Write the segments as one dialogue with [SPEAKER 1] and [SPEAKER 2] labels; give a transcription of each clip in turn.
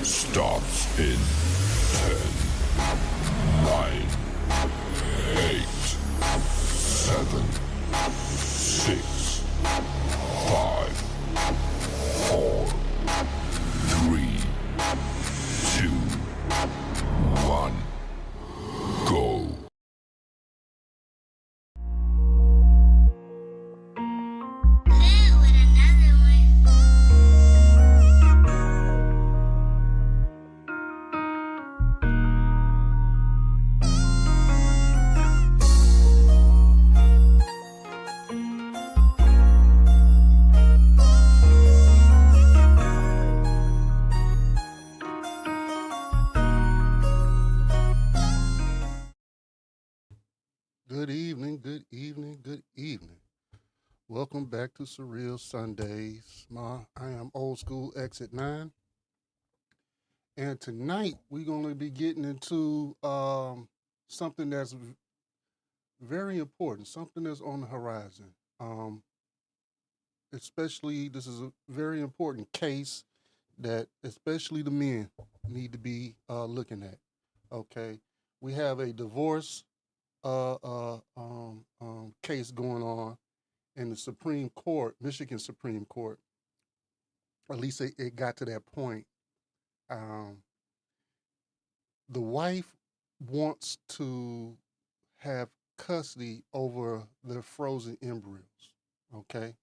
[SPEAKER 1] starts in 10, 9, 8, 7, 6, 5, 4, 3, 2, 1, go.
[SPEAKER 2] Good evening, good evening, good evening. Welcome back to Surreal Sundays. I am Old School Exit 9. And tonight we're going to be getting into something that's very important, something that's on the horizon. Especially, this is a very important case that especially the men need to be looking at. Okay. We have a divorce case going on in the Supreme Court, Michigan Supreme Court. At least it got to that point. The wife wants to have custody over their frozen embryos, okay?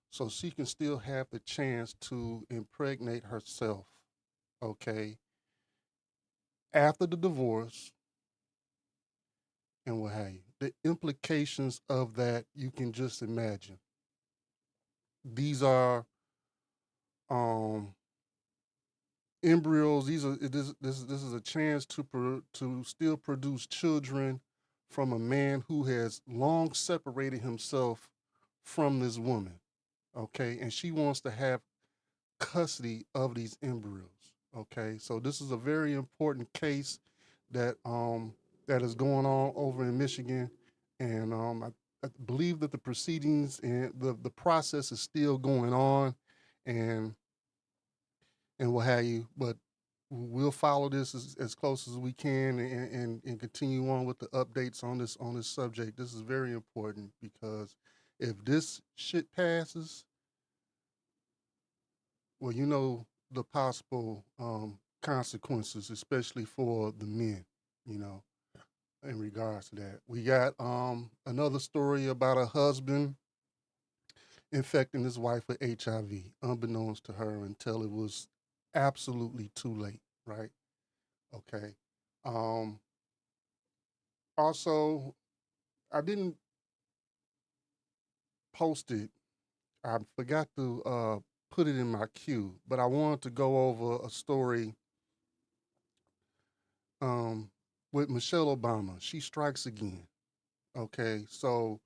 [SPEAKER 2] So she can still have the chance to impregnate herself, okay? After the divorce and what have you. The implications of that, you can just imagine. These are embryos. This is a chance to still produce children from a man who has long separated himself from this woman. Okay, and she wants to have custody of these embryos. Okay, so this is a very important case that that is going on over in Michigan, and I believe that the proceedings and the process is still going on, and what have you. But we'll follow this as close as we can, and continue on with the updates on this subject. This is very important because if this shit passes, well, you know the possible consequences, especially for the men. You know, in regards to that, we got another story about a husband infecting his wife with HIV, unbeknownst to her until it was absolutely too late, right? Okay. Um, Also, I didn't post it. I forgot to put it in my queue, but I wanted to go over a story with Michelle Obama. She strikes again. Okay, so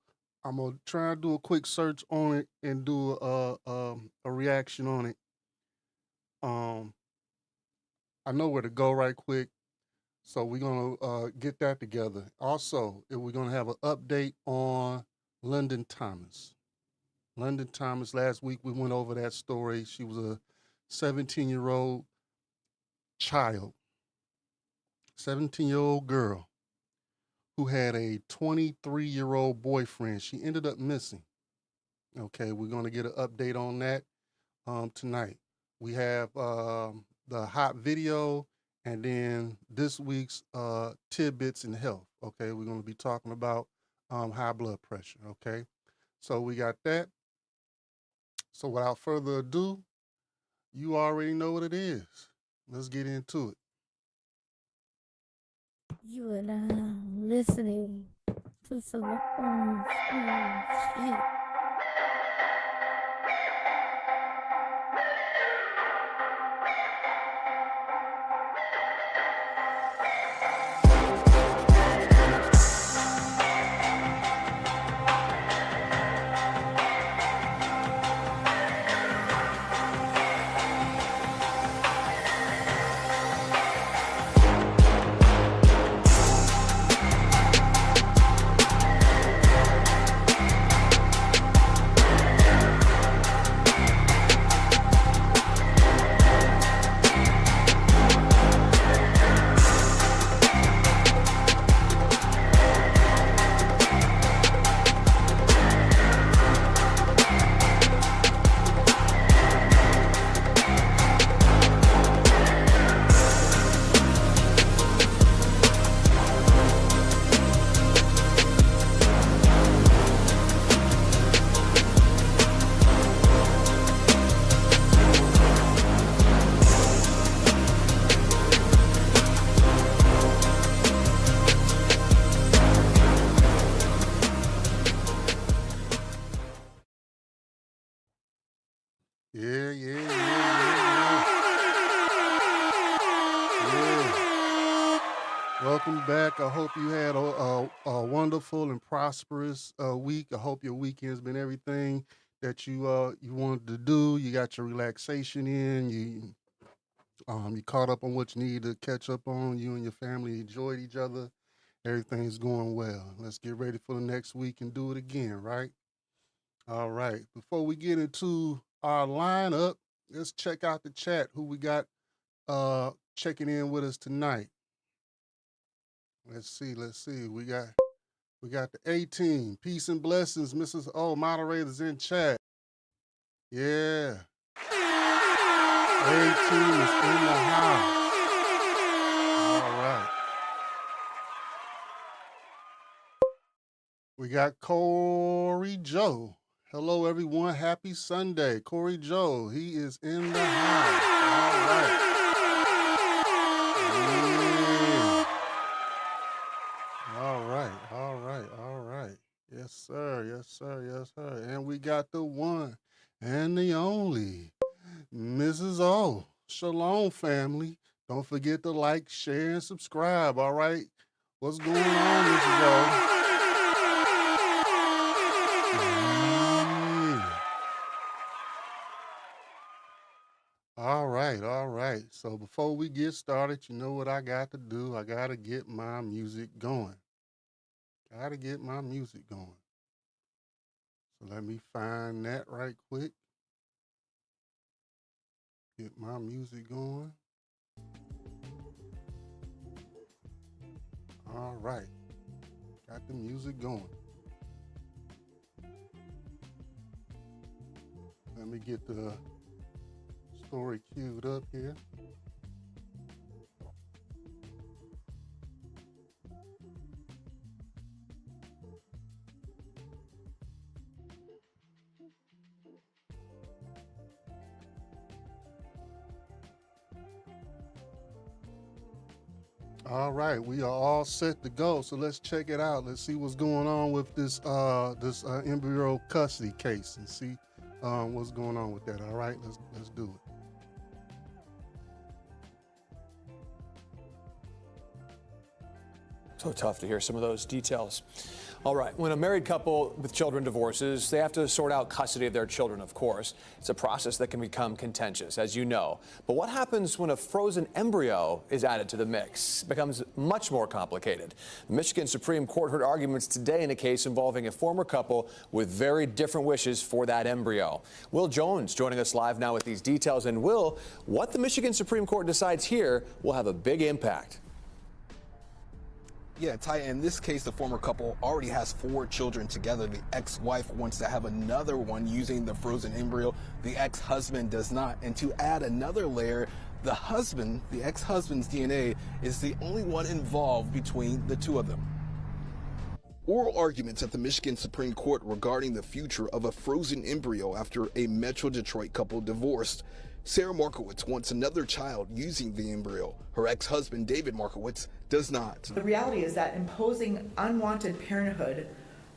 [SPEAKER 2] I'm gonna try to do a quick search on it and do a reaction on it. Um, I know where to go right quick. So we're gonna get that together. Also, we're gonna have an update on London Thomas. London Thomas. Last week we went over that story. She was a 17-year-old child, 17-year-old girl who had a 23-year-old boyfriend. She ended up missing. Okay, we're gonna get an update on that tonight. We have the hot video. And then this week's tidbits in health. Okay, we're going to be talking about high blood pressure. Okay, so we got that. So without further ado, you already know what it is. Let's get into it.
[SPEAKER 3] You are now listening to some old school shit.
[SPEAKER 2] Yeah. Welcome back. I hope you had a wonderful and prosperous week. I hope your weekend's been everything that you wanted to do. You got your relaxation in. You caught up on what you needed to catch up on. You and your family enjoyed each other. Everything's going well. Let's get ready for the next week and do it again, right? All right. Before we get into our lineup, let's check out the chat. Who we got checking in with us tonight? Let's see. We got the A team. Peace and blessings, Mrs. O. Moderators in chat. Yeah. A team is in the house. All right. We got Corey Joe. Hello, everyone. Happy Sunday. Corey Joe, he is in the house. All right. Yeah. All right. Yes, sir. Yes, sir. Yes, sir. And we got the one and the only Mrs. O. Shalom, family. Don't forget to like, share, and subscribe. All right. What's going on, Mrs. O? Yeah. All right, all right. So before we get started, you know what I got to do? I got to get my music going. Got to get my music going. So let me find that right quick. Get my music going. All right. Got the music going. Let me get the story queued up here. All right, we are all set to go. So let's check it out. Let's see what's going on with this embryo custody case and see what's going on with that. All right, let's do it.
[SPEAKER 4] So tough to hear some of those details. All right, when a married couple with children divorces, they have to sort out custody of their children, of course. It's a process that can become contentious, as you know. But what happens when a frozen embryo is added to the mix? It becomes much more complicated. The Michigan Supreme Court heard arguments today in a case involving a former couple with very different wishes for that embryo. Will Jones joining us live now with these details. And Will, what the Michigan Supreme Court decides here will have a big impact.
[SPEAKER 5] Yeah, Ty, in this case, the former couple already has 4 children together. The ex-wife wants to have another one using the frozen embryo. The ex-husband does not. And to add another layer, the husband, the ex-husband's DNA, is the only one involved between the two of them. Oral arguments at the Michigan Supreme Court regarding the future of a frozen embryo after a Metro Detroit couple divorced. Sarah Markowitz wants another child using the embryo. Her ex-husband, David Markowitz, does not.
[SPEAKER 6] The reality is that imposing unwanted parenthood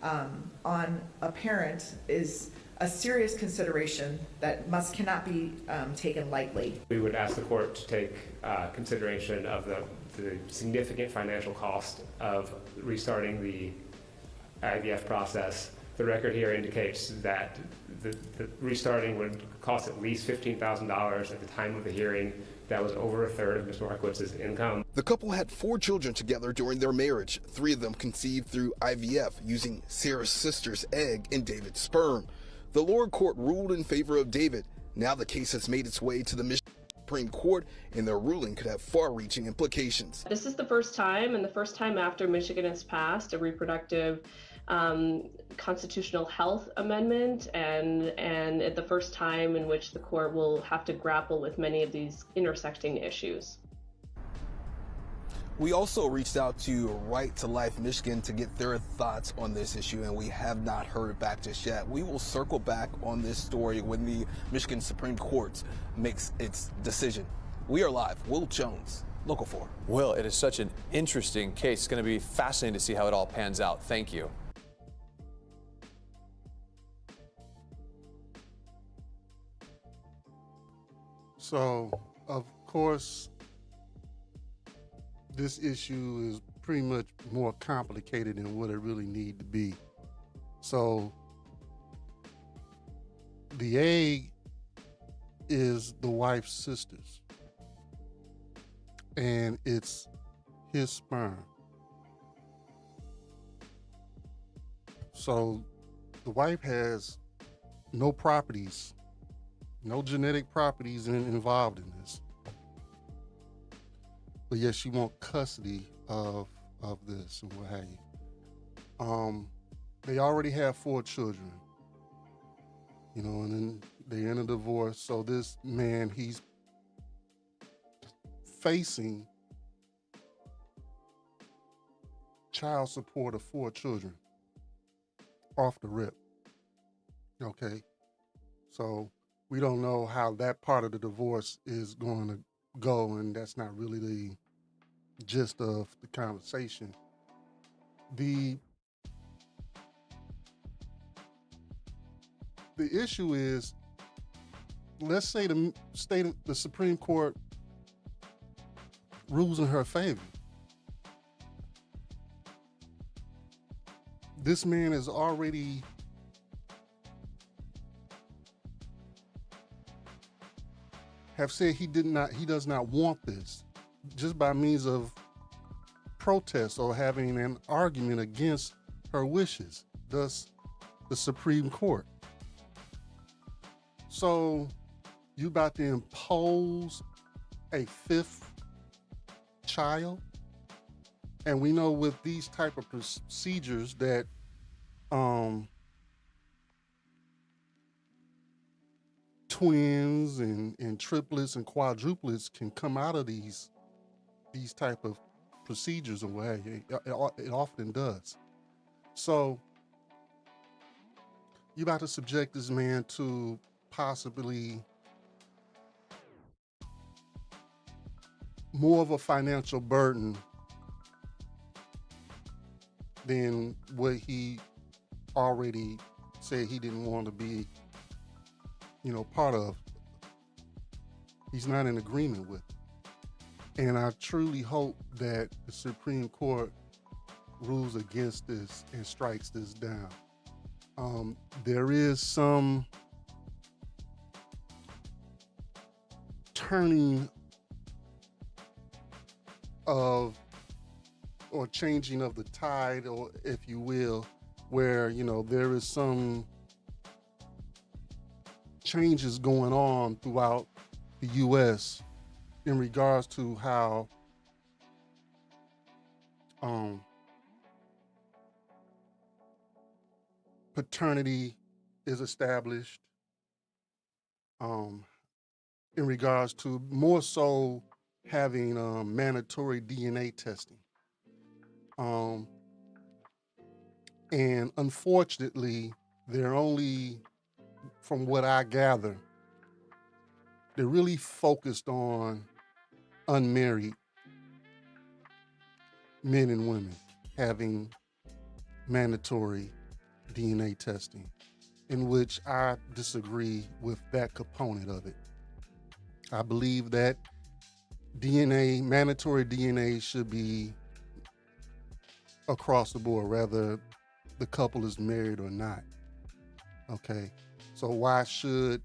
[SPEAKER 6] on a parent is a serious consideration that cannot be taken lightly.
[SPEAKER 7] We would ask the court to take consideration of the significant financial cost of restarting the IVF process. The record here indicates that the restarting would cost at least $15,000 at the time of the hearing. That was over a third of Ms. Markowitz's income.
[SPEAKER 5] The couple had 4 children together during their marriage. 3 of them conceived through IVF using Sarah's sister's egg and David's sperm. The lower court ruled in favor of David. Now the case has made its way to the Michigan Supreme Court, and their ruling could have far-reaching implications.
[SPEAKER 8] This is the first time, and the first time after Michigan has passed a reproductive constitutional health amendment, and at the first time in which the court will have to grapple with many of these intersecting issues.
[SPEAKER 5] We also reached out to Right to Life Michigan to get their thoughts on this issue, and we have not heard back just yet. We will circle back on this story when the Michigan Supreme Court makes its decision. We are live. Will Jones, Local 4.
[SPEAKER 4] Will, it is such an interesting case. It's going to be fascinating to see how it all pans out. Thank you.
[SPEAKER 2] So, of course, this issue is pretty much more complicated than what it really need to be. So the egg is the wife's sister's, and it's his sperm. So the wife has no properties, no genetic properties involved in this. But yes, she wants custody of this and what have you. They already have 4 children, you know, and then they're in a divorce. So this man, he's facing child support of 4 children off the rip. Okay. So we don't know how that part of the divorce is going to go, and that's not really the gist of the conversation. The issue is, let's say the Supreme Court rules in her favor. This man is already have said he does not want this, just by means of protest or having an argument against her wishes, thus the Supreme Court. So you about to impose a 5th child? And we know with these type of procedures that twins and triplets and quadruplets can come out of these type of procedures and what have you. It often does. So you about to subject this man to possibly more of a financial burden than what he already said he didn't want to be, part of. He's not in agreement with. And I truly hope that the Supreme Court rules against this and strikes this down. There is some turning of or changing of the tide, or if you will, where, there is some changes going on throughout the U.S. in regards to how paternity is established, in regards to more so having mandatory DNA testing. And unfortunately, they're only, from what I gather, they're really focused on unmarried men and women having mandatory DNA testing, in which I disagree with that component of it. I believe that mandatory DNA should be across the board, whether the couple is married or not. Okay, so why should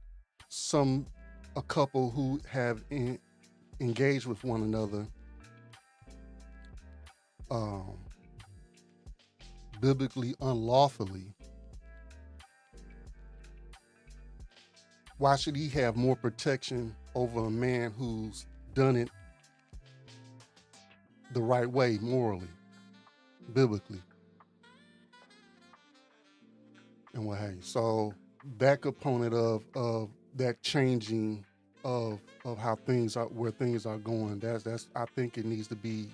[SPEAKER 2] a couple who have engaged with one another biblically unlawfully, why should he have more protection over a man who's done it the right way, morally, biblically, and what have you? So that component of that changing of how things are, where things are going, that's I think it needs to be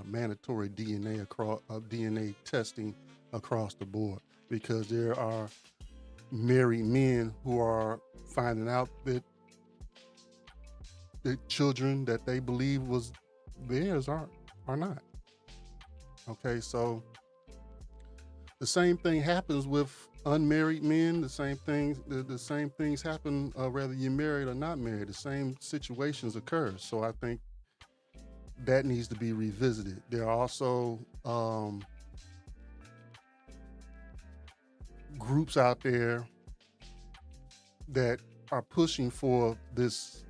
[SPEAKER 2] mandatory DNA testing across the board, because there are married men who are finding out that the children that they believe was theirs are not. Okay, so the same thing happens with unmarried men. The same things happen whether you're married or not married. The same situations occur. So I think that needs to be revisited. There are also groups out there that are pushing for this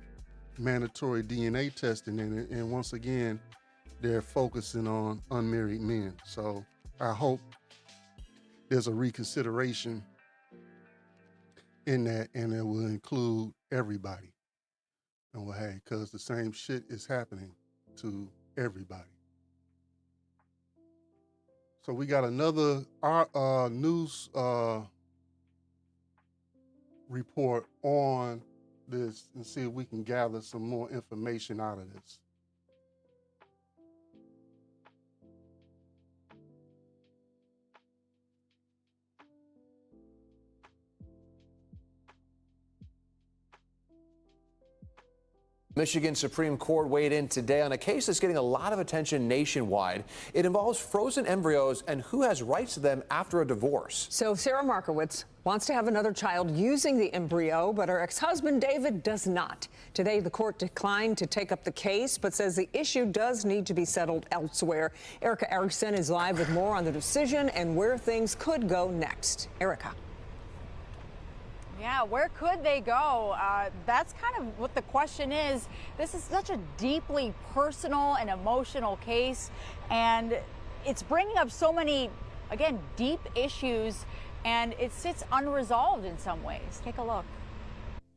[SPEAKER 2] mandatory DNA testing, and once again, they're focusing on unmarried men. So I hope there's a reconsideration in that, and it will include everybody. And well, hey, because the same shit is happening to everybody. So we got another news report on this and see if we can gather some more information out of this.
[SPEAKER 4] Michigan Supreme Court weighed in today on a case that's getting a lot of attention nationwide. It involves frozen embryos and who has rights to them after a divorce.
[SPEAKER 9] So Sarah Markowitz wants to have another child using the embryo, but her ex-husband David does not. Today, the court declined to take up the case, but says the issue does need to be settled elsewhere. Erica Erickson is live with more on the decision and where things could go next. Erica.
[SPEAKER 10] Yeah, where could they go? That's kind of what the question is. This is such a deeply personal and emotional case, and it's bringing up so many, again, deep issues, and it sits unresolved in some ways. Take a look.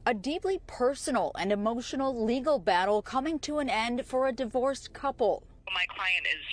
[SPEAKER 10] A deeply personal and emotional legal battle coming to an end for a divorced couple.
[SPEAKER 11] My client is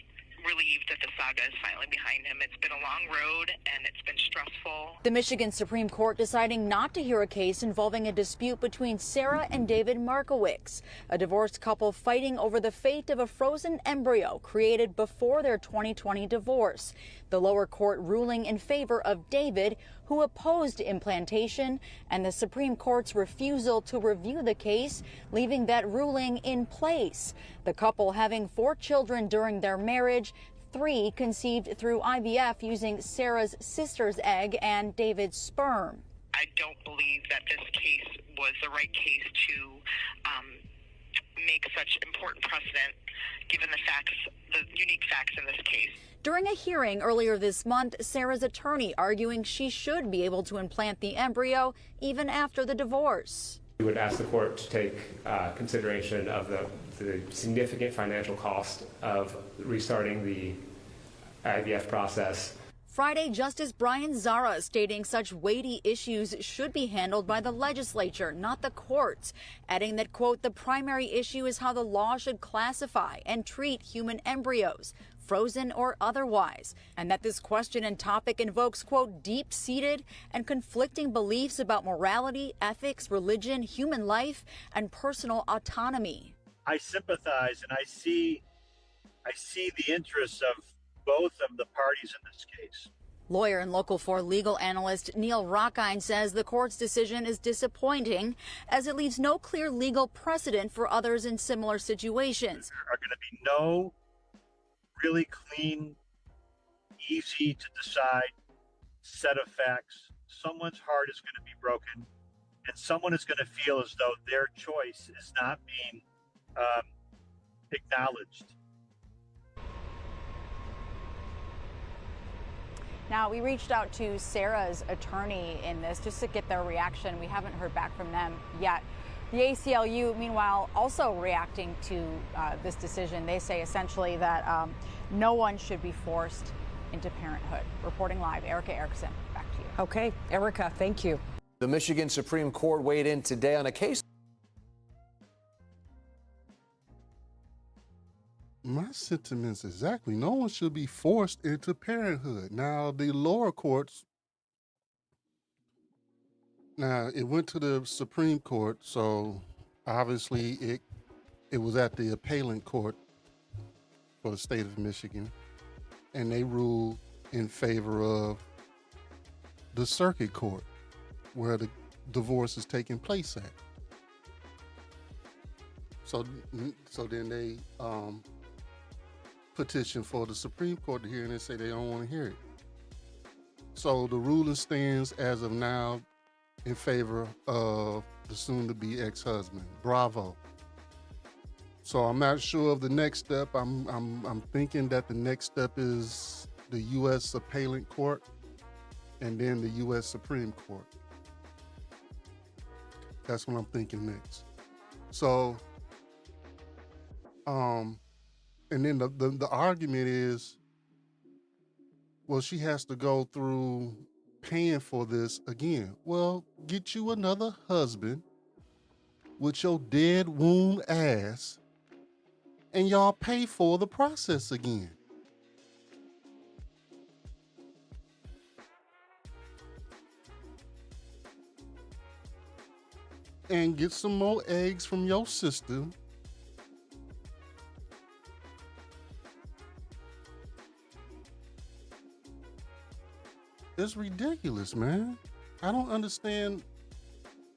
[SPEAKER 11] relieved that the saga is finally behind him. It's been a long road and it's been stressful.
[SPEAKER 10] The Michigan Supreme Court deciding not to hear a case involving a dispute between Sarah and David Markowitz, a divorced couple fighting over the fate of a frozen embryo created before their 2020 divorce. The lower court ruling in favor of David, who opposed implantation, and the Supreme Court's refusal to review the case, leaving that ruling in place. The couple having 4 children during their marriage, 3 conceived through IVF using Sarah's sister's egg and David's sperm.
[SPEAKER 11] I don't believe that this case was the right case to make such important precedent, given the facts, the unique facts in this case.
[SPEAKER 10] During a hearing earlier this month, Sarah's attorney arguing she should be able to implant the embryo even after the divorce.
[SPEAKER 7] We would ask the court to take consideration of the significant financial cost of restarting the IVF process.
[SPEAKER 10] Friday, Justice Brian Zara stating such weighty issues should be handled by the legislature, not the courts, adding that, quote, the primary issue is how the law should classify and treat human embryos, frozen or otherwise, and that this question and topic invokes, quote, deep-seated and conflicting beliefs about morality, ethics, religion, human life, and personal autonomy.
[SPEAKER 12] I sympathize and I see the interests of both of the parties in this case.
[SPEAKER 10] Lawyer and Local 4 legal analyst Neil Rockine says the court's decision is disappointing as it leaves no clear legal precedent for others in similar situations.
[SPEAKER 12] There are going to be no really clean, easy to decide set of facts. Someone's heart is going to be broken, and someone is going to feel as though their choice is not being acknowledged.
[SPEAKER 10] Now, we reached out to Sarah's attorney in this just to get their reaction. We haven't heard back from them yet. The ACLU, meanwhile, also reacting to this decision. They say essentially that no one should be forced into parenthood. Reporting live, Erica Erickson, back to you.
[SPEAKER 9] Okay, Erica, thank you.
[SPEAKER 4] The Michigan Supreme Court weighed in today on a case.
[SPEAKER 2] My sentiments exactly. No one should be forced into parenthood. Now, the lower courts, now it went to the Supreme Court, so obviously it was at the appellate court for the state of Michigan, and they ruled in favor of the circuit court where the divorce is taking place at. So then they petition for the Supreme Court to hear, and they say they don't want to hear it. So the ruling stands as of now in favor of the soon-to-be ex-husband. Bravo. So I'm not sure of the next step. I'm thinking that the next step is the U.S. Appellate Court and then the U.S. Supreme Court. That's what I'm thinking next. So, and then the argument is, well, she has to go through paying for this again. Well, get you another husband with your dead womb ass, and y'all pay for the process again. And get some more eggs from your sister. It's ridiculous, man. I don't understand.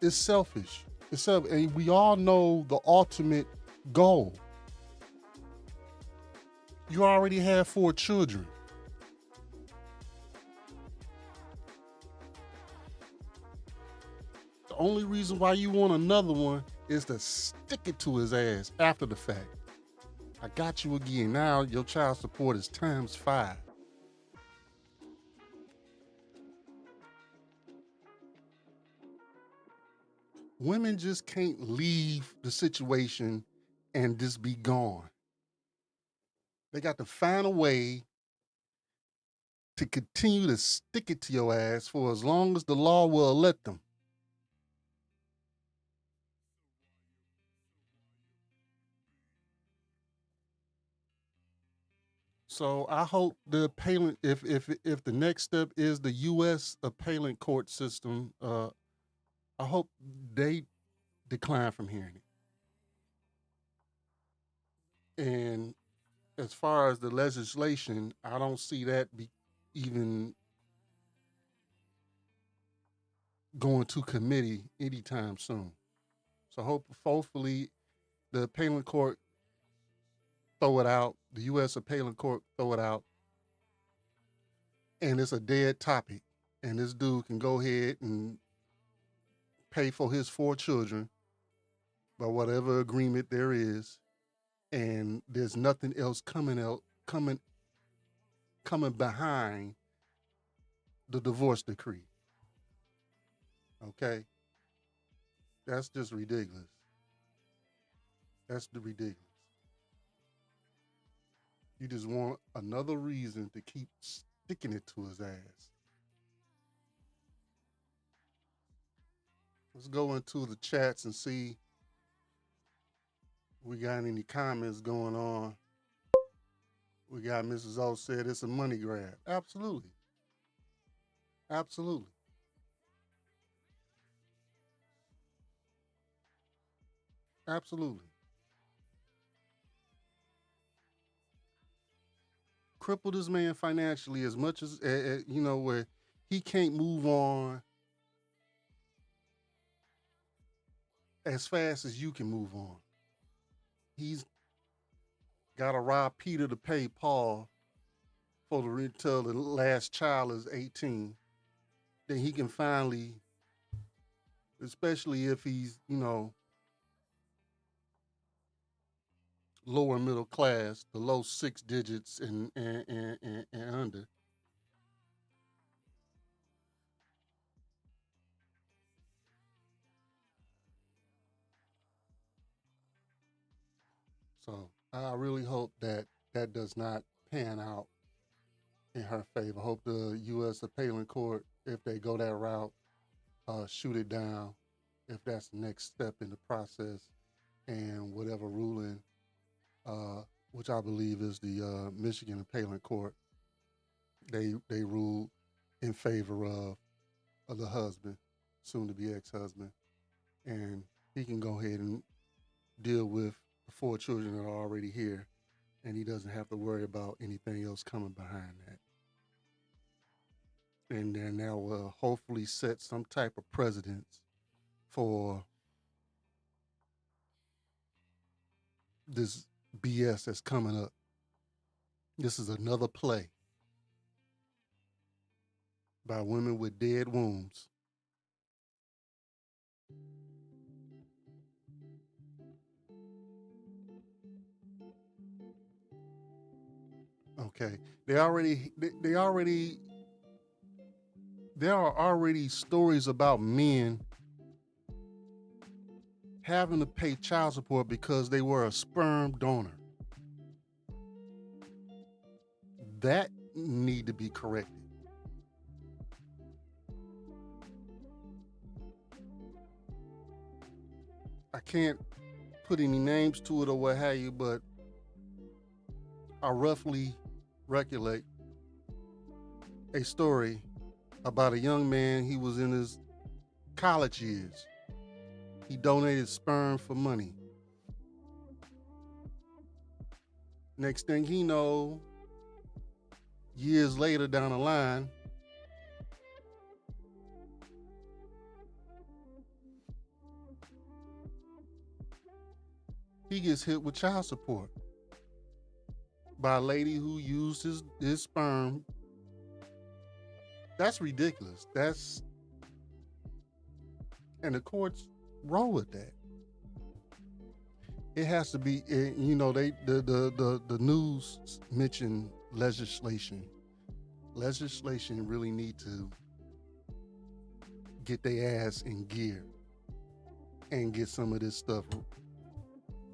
[SPEAKER 2] It's selfish. It's selfish. And we all know the ultimate goal. You already have 4 children. The only reason why you want another one is to stick it to his ass after the fact. I got you again. Now your child support is times 5. Women just can't leave the situation and just be gone. They got to find a way to continue to stick it to your ass for as long as the law will let them. So I hope the appellant, if the next step is the U.S. appellate court system, I hope they decline from hearing it. And as far as the legislation, I don't see that even going to committee anytime soon. So hopefully the appellate court throw it out, the U.S. appellate court throw it out, and it's a dead topic. And this dude can go ahead and pay for his 4 children by whatever agreement there is, and there's nothing else coming behind the divorce decree. Okay? That's just ridiculous. That's ridiculous. You just want another reason to keep sticking it to his ass. Let's go into the chats and see if we got any comments going on. We got Mrs. O said it's a money grab. Absolutely. Absolutely. Absolutely. Cripple this man financially as much as, where he can't move on as fast as you can move on. He's got to rob Peter to pay Paul until the last child is 18. Then he can finally, especially if he's, lower middle class, the low 6 digits and under. So I really hope that does not pan out in her favor. I hope the U.S. appellate court, if they go that route, shoot it down if that's the next step in the process, and whatever ruling, which I believe is the Michigan appellate court, they ruled in favor of the husband, soon to be ex-husband, and he can go ahead and deal with the 4 children that are already here, and he doesn't have to worry about anything else coming behind that. And then that will hopefully set some type of precedence for this BS that's coming up. This is another play by women with dead wombs. Okay, there are already stories about men having to pay child support because they were a sperm donor. That need to be corrected. I can't put any names to it or what have you, but I roughly recollect a story about a young man. He was in his college years. He donated sperm for money. Next thing he know, years later down the line, he gets hit with child support by a lady who used his sperm. That's ridiculous. And the courts roll with that. It has to be, you know, the news mentioned legislation. Legislation really need to get their ass in gear and get some of this stuff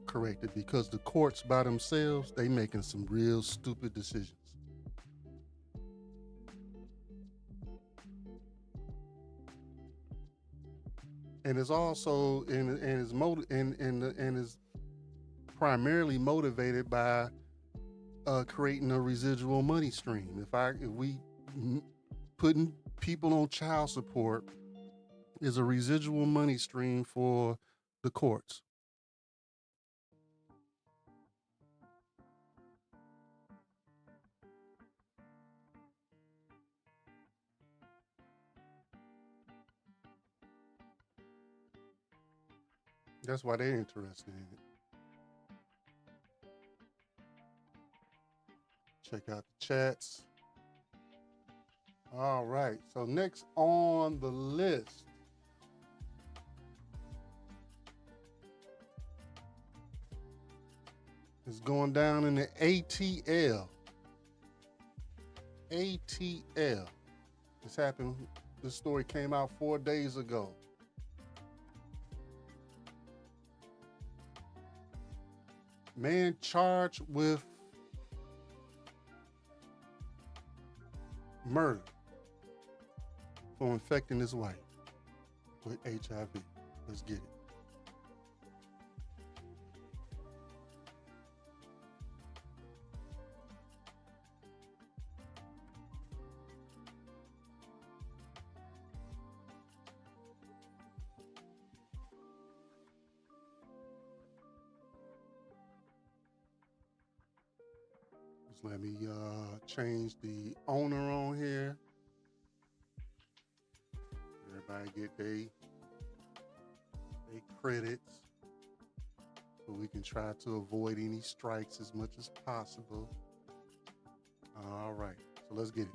[SPEAKER 2] corrected, because the courts by themselves, they making some real stupid decisions. And it's also is primarily motivated by creating a residual money stream. If we putting people on child support is a residual money stream for the courts. That's why they're interested in it. Check out the chats. All right, so next on the list is going down in the ATL. ATL. This story came out 4 days ago. Man charged with murder for infecting his wife with HIV. Let's get it. Let me change the owner on here. Everybody get their credits so we can try to avoid any strikes as much as possible. All right, so let's get it.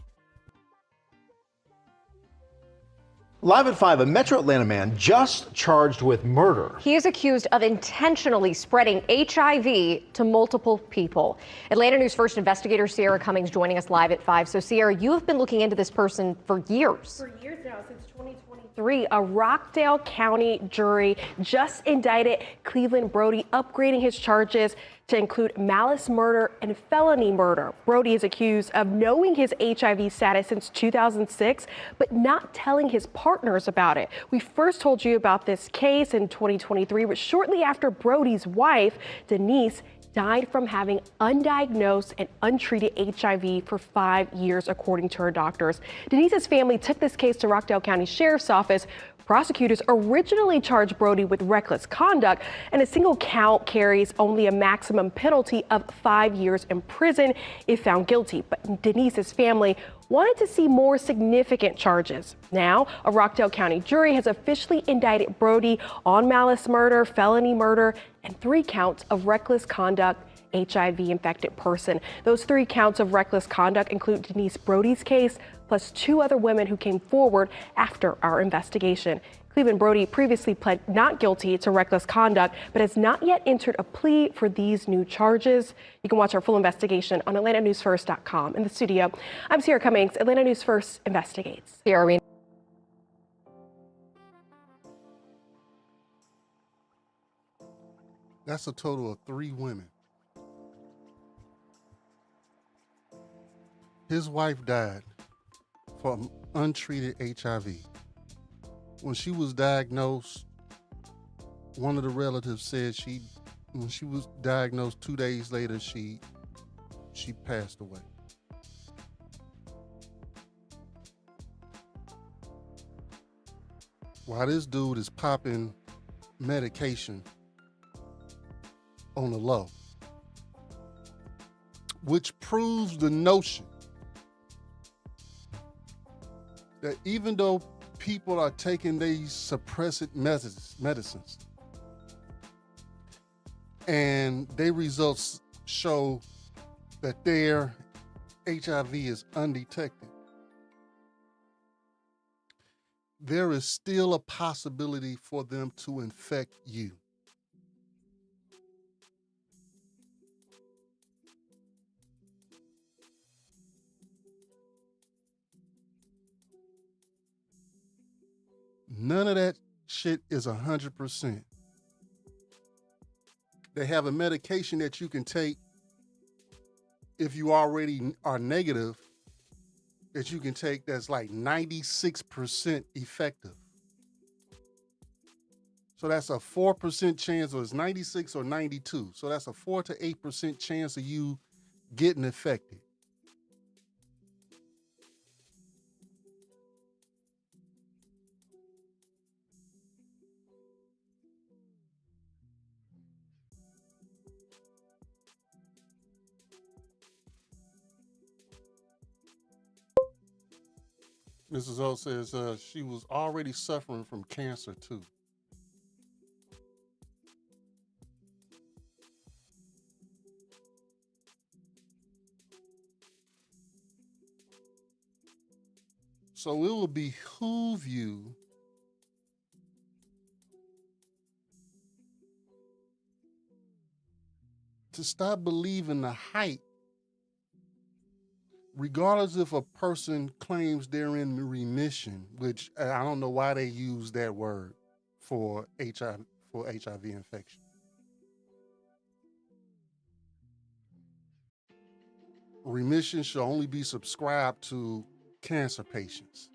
[SPEAKER 13] Live at 5, a Metro Atlanta man just charged with murder.
[SPEAKER 14] He is accused of intentionally spreading HIV to multiple people. Atlanta News First investigator Sierra Cummings joining us live at 5. So Sierra, you have been looking into this person for years.
[SPEAKER 15] For years now, since 2023, a Rockdale County jury just indicted Cleveland Brody, upgrading his charges to include malice murder and felony murder. Brody is accused of knowing his HIV status since 2006, but not telling his partners about it. We first told you about this case in 2023, but shortly after Brody's wife, Denise, died from having undiagnosed and untreated HIV for 5 years, according to her doctors. Denise's family took this case to Rockdale County Sheriff's Office. Prosecutors originally charged Brody with reckless conduct, and a single count carries only a maximum penalty of 5 years in prison if found guilty. But Denise's family wanted to see more significant charges. Now, a Rockdale County jury has officially indicted Brody on malice murder, felony murder, and 3 counts of reckless conduct, HIV-infected person. Those 3 counts of reckless conduct include Denise Brody's case, plus 2 other women who came forward after our investigation. Cleveland Brody previously pled not guilty to reckless conduct, but has not yet entered a plea for these new charges. You can watch our full investigation on AtlantaNewsFirst.com. In the studio, I'm Sierra Cummings. Atlanta News First investigates.
[SPEAKER 14] Sierra,
[SPEAKER 2] That's a total of 3 women. His wife died from untreated HIV. When she was diagnosed, one of the relatives said when she was diagnosed 2 days later, she passed away. While this dude is popping medication on the low, which proves the notion that even though people are taking these suppressant medicines and their results show that their HIV is undetected, there is still a possibility for them to infect you. None of that shit is 100%. They have a medication that you can take if you already are negative, that you can take that's like 96% effective. So that's a 4% chance, or it's 96 or 92. So that's a 4 to 8% chance of you getting infected. Mrs. O says she was already suffering from cancer too. So it will behoove you to stop believing the hype, regardless if a person claims they're in remission, which I don't know why they use that word for HIV infection. Remission should only be subscribed to cancer patients.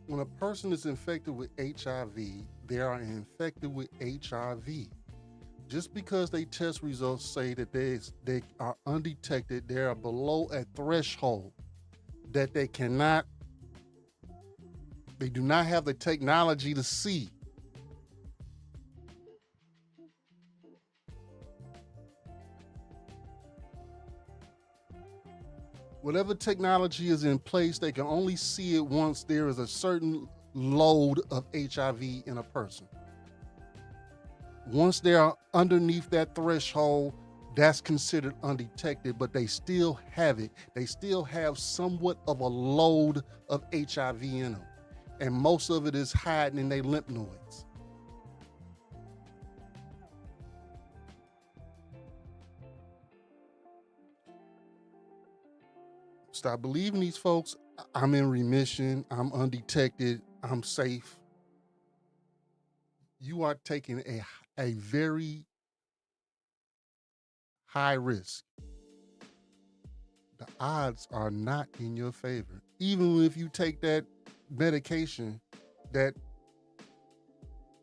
[SPEAKER 2] When a person is infected with HIV, they are infected with HIV. Just because they test results say that they are undetected, they are below a threshold that they do not have the technology to see. Whatever technology is in place, they can only see it once there is a certain load of HIV in a person. Once they are underneath that threshold, that's considered undetected, but they still have it. They still have somewhat of a load of HIV in them. And most of it is hiding in their lymph nodes. Stop believing these folks. I'm in remission. I'm undetected. I'm safe. You are taking a very high risk. The odds are not in your favor. Even if you take that medication that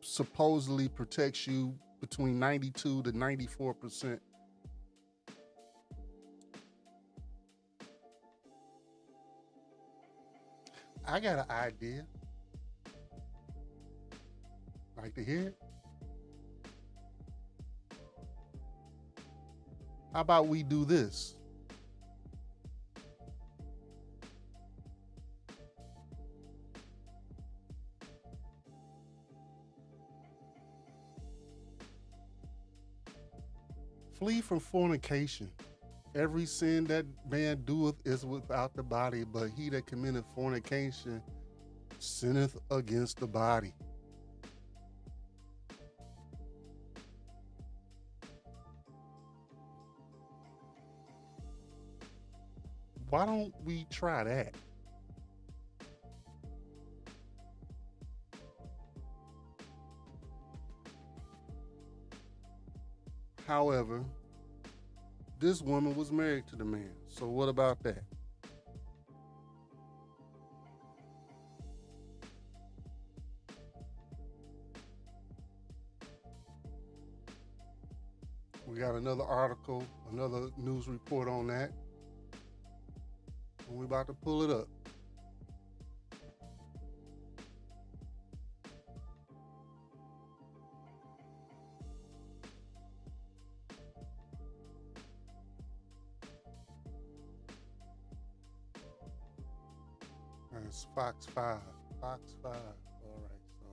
[SPEAKER 2] supposedly protects you between 92 to 94%. I got an idea. Like to hear it? How about we do this? Flee from fornication. Every sin that man doeth is without the body, but he that committeth fornication sinneth against the body. Why don't we try that? However, this woman was married to the man. So what about that? We got another article, another news report on that. And we're about to pull it up. It's Fox 5. Fox 5. All right, so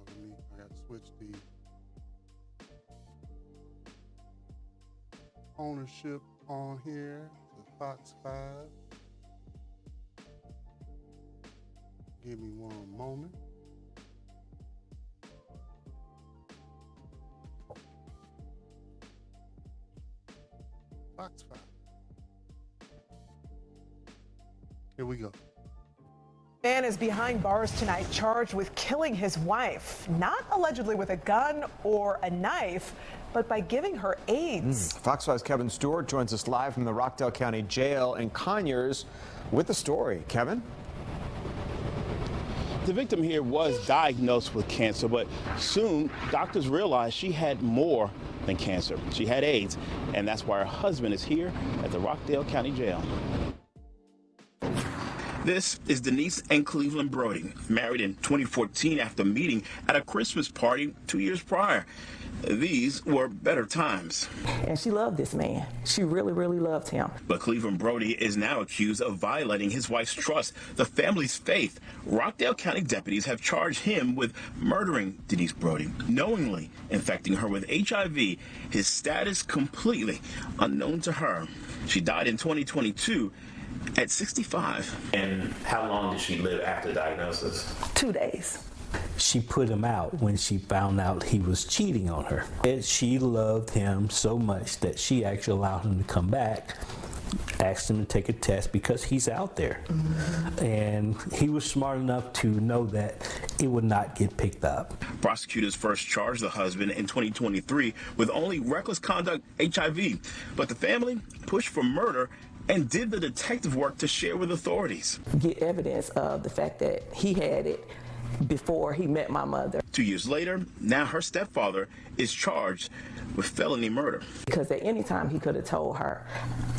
[SPEAKER 2] I got to switch the ownership on here to Fox 5. Give me one moment. Fox 5. Here we go.
[SPEAKER 16] Man is behind bars tonight, charged with killing his wife, not allegedly with a gun or a knife, but by giving her AIDS.
[SPEAKER 4] Fox 5's Kevin Stewart joins us live from the Rockdale County Jail in Conyers with the story. Kevin?
[SPEAKER 17] The victim here was diagnosed with cancer, but soon doctors realized she had more than cancer. She had AIDS, and that's why her husband is here at the Rockdale County Jail.
[SPEAKER 18] This is Denise and Cleveland Brody, married in 2014 after meeting at a Christmas party 2 years prior. These were better times.
[SPEAKER 19] And she loved this man. She really, really loved him.
[SPEAKER 18] But Cleveland Brody is now accused of violating his wife's trust, the family's faith. Rockdale County deputies have charged him with murdering Denise Brody, knowingly infecting her with HIV, his status completely unknown to her. She died in 2022. At 65.
[SPEAKER 20] And how long did she live after the diagnosis?
[SPEAKER 19] 2 days.
[SPEAKER 21] She put him out when she found out he was cheating on her. And she loved him so much that she actually allowed him to come back, asked him to take a test because he's out there. And he was smart enough to know that it would not get picked up.
[SPEAKER 18] Prosecutors first charged the husband in 2023 with only reckless conduct HIV, but the family pushed for murder and did the detective work to share with authorities.
[SPEAKER 19] Get evidence of the fact that he had it before he met my mother.
[SPEAKER 18] 2 years later, now her stepfather is charged with felony murder.
[SPEAKER 19] Because at any time he could have told her,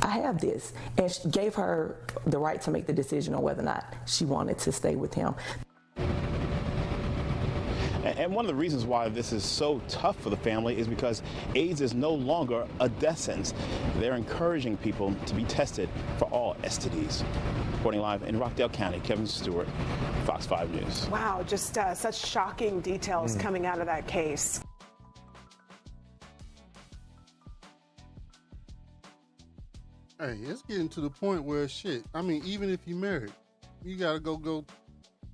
[SPEAKER 19] I have this, and gave her the right to make the decision on whether or not she wanted to stay with him.
[SPEAKER 17] And one of the reasons why this is so tough for the family is because AIDS is no longer a death sentence. They're encouraging people to be tested for all STDs. Reporting live in Rockdale County, Kevin Stewart, Fox 5 News.
[SPEAKER 16] Wow, just such shocking details coming out of that case.
[SPEAKER 2] Hey, it's getting to the point where I mean, even if you're married, you gotta go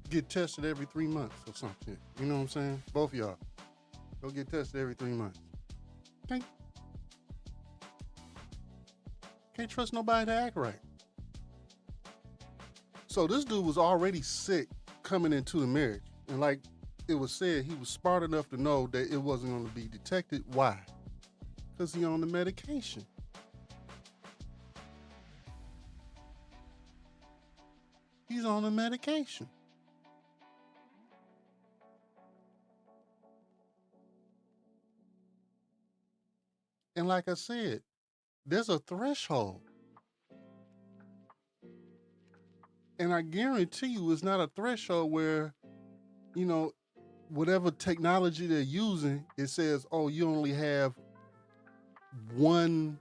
[SPEAKER 2] get tested every 3 months or some shit. You know what I'm saying? Both of y'all. Go get tested every 3 months. Can't trust nobody to act right. So this dude was already sick coming into the marriage. And like it was said, he was smart enough to know that it wasn't going to be detected. Why? Because he on the medication. He's on the medication. And like I said, there's a threshold. And I guarantee you it's not a threshold where, you know, whatever technology they're using, it says, oh, you only have one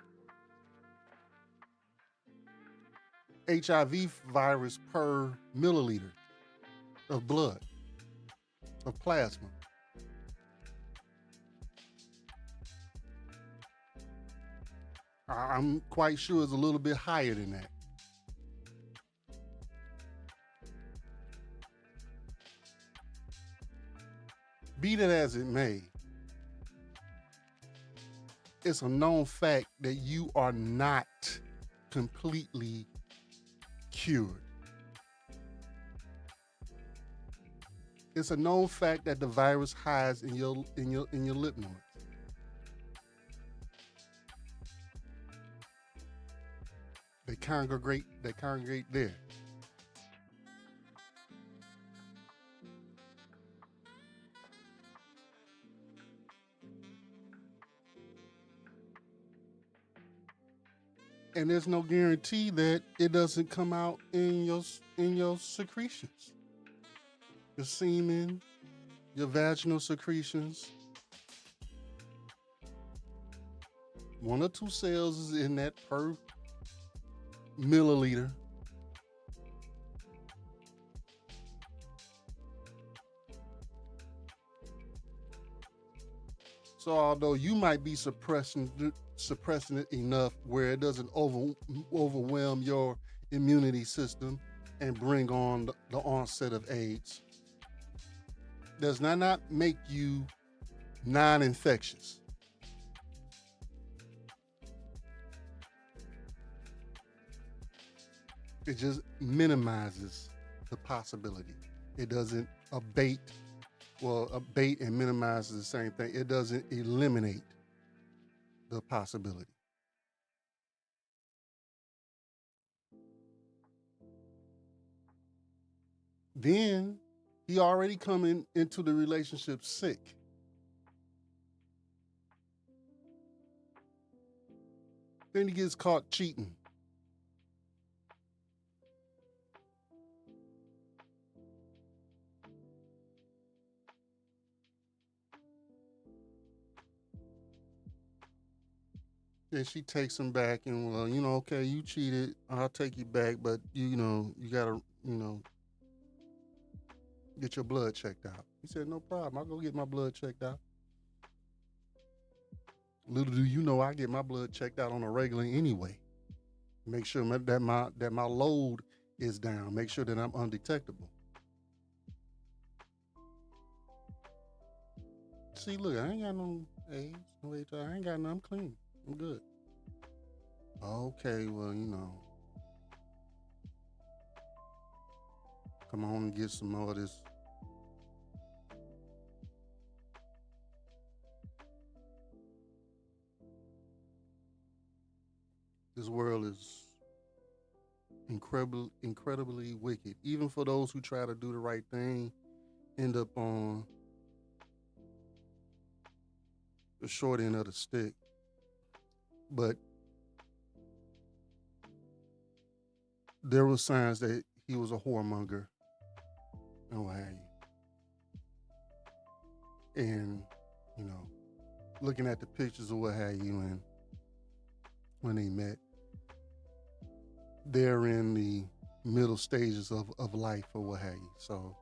[SPEAKER 2] HIV virus per milliliter of blood, of plasma. I'm quite sure it's a little bit higher than that. Be that as it may, it's a known fact that you are not completely cured. It's a known fact that the virus hides in your lymph nodes. They congregate there. And there's no guarantee that it doesn't come out in your secretions. Your semen, your vaginal secretions. 1 or 2 cells is in that per milliliter. So although you might be suppressing it enough where it doesn't overwhelm your immunity system and bring on the onset of AIDS, does not make you non-infectious. It just minimizes the possibility. It doesn't abate and minimize is the same thing. It doesn't eliminate the possibility. Then he already coming into the relationship sick. Then he gets caught cheating. Then she takes him back and, well, okay, you cheated. I'll take you back, but you gotta, get your blood checked out. He said, no problem. I'll go get my blood checked out. Little do you know, I get my blood checked out on a regular anyway. Make sure that my load is down. Make sure that I'm undetectable. See, look, I ain't got no AIDS, no HIV. I ain't got none. I'm clean. I'm good. Okay, well, come on and get some more of this. This world is incredibly wicked. Even for those who try to do the right thing, end up on the short end of the stick. But there were signs that he was a whoremonger and what have you. And, looking at the pictures of what have you, and when they met, they're in the middle stages of life or what have you. So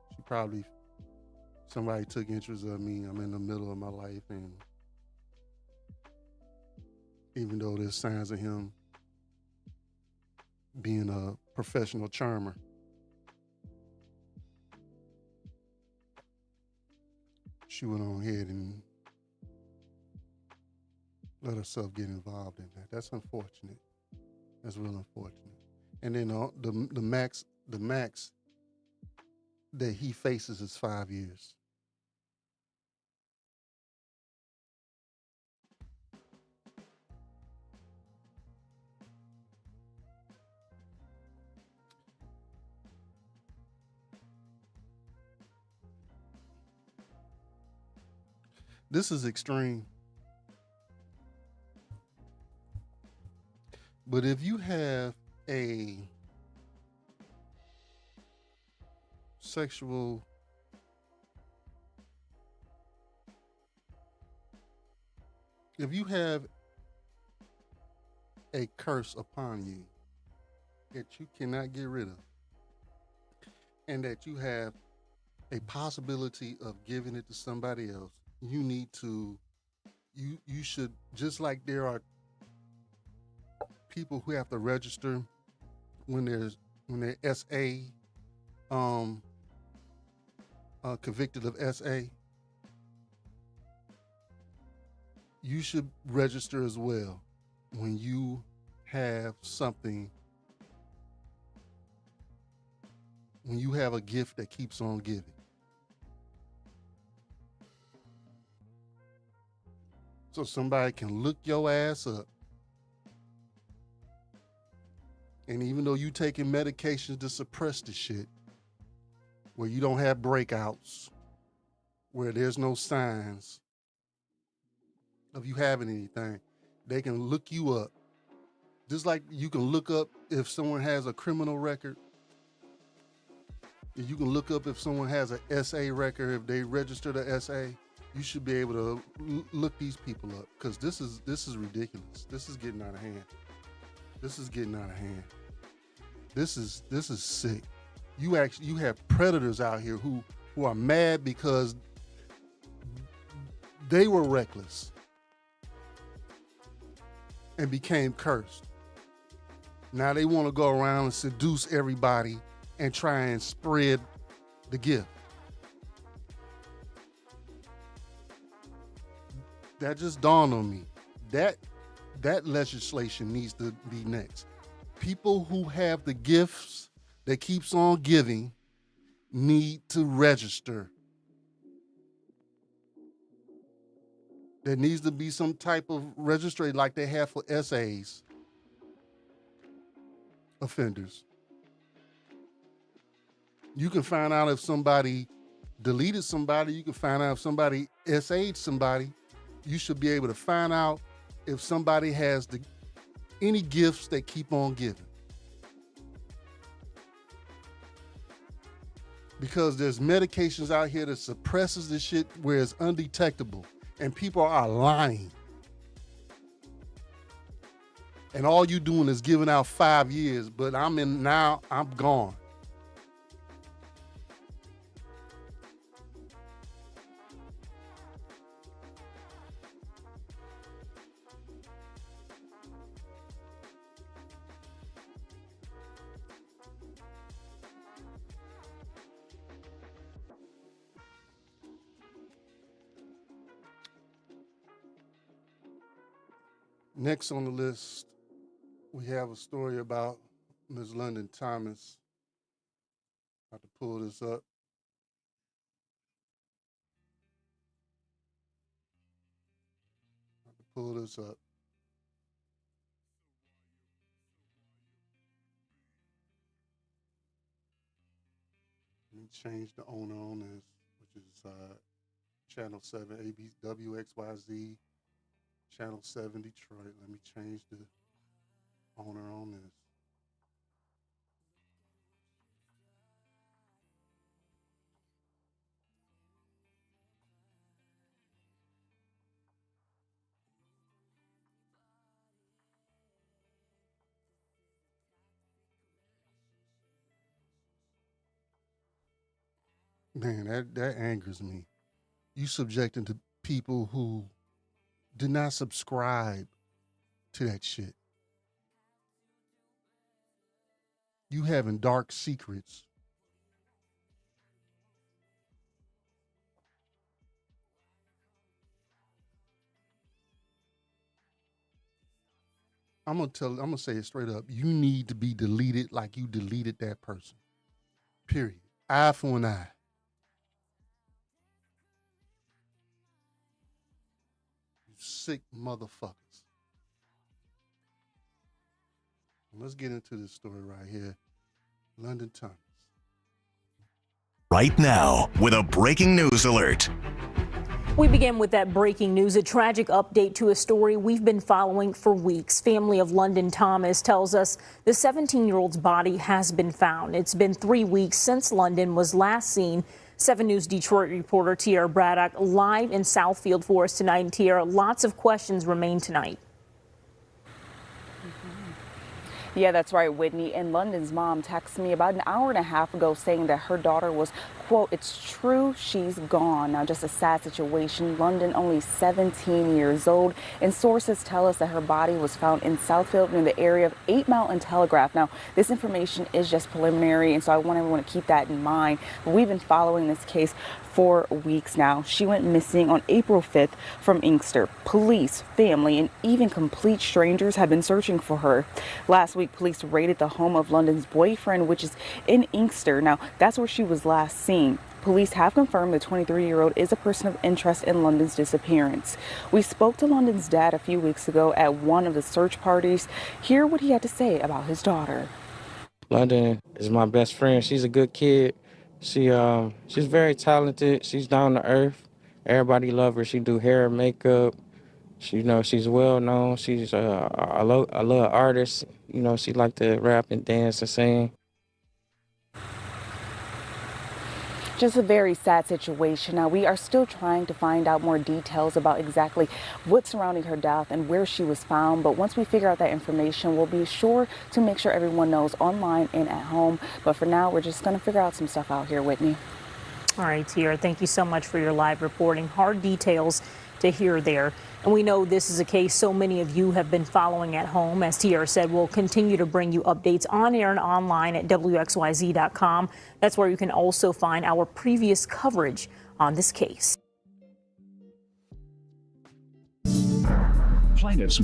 [SPEAKER 2] somebody took interest in me. I'm in the middle of my life, and even though there's signs of him being a professional charmer, she went on ahead and let herself get involved in that. That's unfortunate. That's real unfortunate. And then the max that he faces is 5 years. This is extreme. But if you have a sexual if you have a curse upon you that you cannot get rid of, and that you have a possibility of giving it to somebody else, you should, just like there are people who have to register when they're SA, convicted of SA, you should register as well when you have something, when you have a gift that keeps on giving. So somebody can look your ass up. And even though you taking medications to suppress the shit, where you don't have breakouts, where there's no signs of you having anything, they can look you up. Just like you can look up if someone has a criminal record. You can look up if someone has an SA record, if they registered a SA. You should be able to look these people up, because this is ridiculous. This is getting out of hand. This is getting out of hand. This is sick. You have predators out here who are mad because they were reckless and became cursed. Now they want to go around and seduce everybody and try and spread the gift. That just dawned on me. That legislation needs to be next. People who have the gifts that keeps on giving need to register. There needs to be some type of registry like they have for SAs, offenders. You can find out if somebody deleted somebody. You can find out if somebody SA'd somebody. You should be able to find out if somebody has any gifts that keep on giving. Because there's medications out here that suppresses this shit where it's undetectable, and people are lying. And all you doing is giving out 5 years, but I'm gone. Next on the list, we have a story about Ms. London Thomas. I have to pull this up. Let me change the owner on this, which is Channel 7, WXYZ, Channel 7 Detroit. Let me change the owner on this. Man, that angers me. You subjecting to people who did not subscribe to that shit. You having dark secrets. I'm gonna say it straight up. You need to be deleted like you deleted that person. Period. Eye for an eye. You sick motherfuckers. Let's get into this story right here. London Thomas.
[SPEAKER 1] Right now, with a breaking news alert.
[SPEAKER 22] We begin with that breaking news, a tragic update to a story we've been following for weeks. Family of London Thomas tells us the 17-year-old's body has been found. It's been 3 weeks since London was last seen. 7 News Detroit reporter Tiara Braddock live in Southfield for us tonight. And Tiara, lots of questions remain tonight.
[SPEAKER 3] Yeah, that's right, Whitney. And London's mom texted me about an hour and a half ago saying that her daughter was, quote, "It's true, she's gone." Now, just a sad situation. London, only 17 years old, and sources tell us that her body was found in Southfield near the area of 8 Mile and Telegraph. Now, this information is just preliminary, and so I want everyone to keep that in mind. But we've been following this case for weeks now. She went missing on April 5th from Inkster. Police, family, and even complete strangers have been searching for her. Last week, police raided the home of London's boyfriend, which is in Inkster. Now, that's where she was last seen. Police have confirmed the 23-year-old is a person of interest in London's disappearance. We spoke to London's dad a few weeks ago at one of the search parties. Hear what he had to say about his daughter.
[SPEAKER 6] London is my best friend. She's a good kid. She's very talented. She's down to earth. Everybody love her. She do hair, makeup. She's well known. She's a little artist. She like to rap and dance and sing.
[SPEAKER 3] Just a very sad situation. Now, we are still trying to find out more details about exactly what's surrounding her death and where she was found. But once we figure out that information, we'll be sure to make sure everyone knows online and at home. But for now, we're just going to figure out some stuff out here, Whitney.
[SPEAKER 22] All right, Tiara, thank you so much for your live reporting. Hard details to hear there. And we know this is a case so many of you have been following at home. As Tiara said, we'll continue to bring you updates on air and online at WXYZ.com. That's where you can also find our previous coverage on this case.
[SPEAKER 23] Plaintiffs.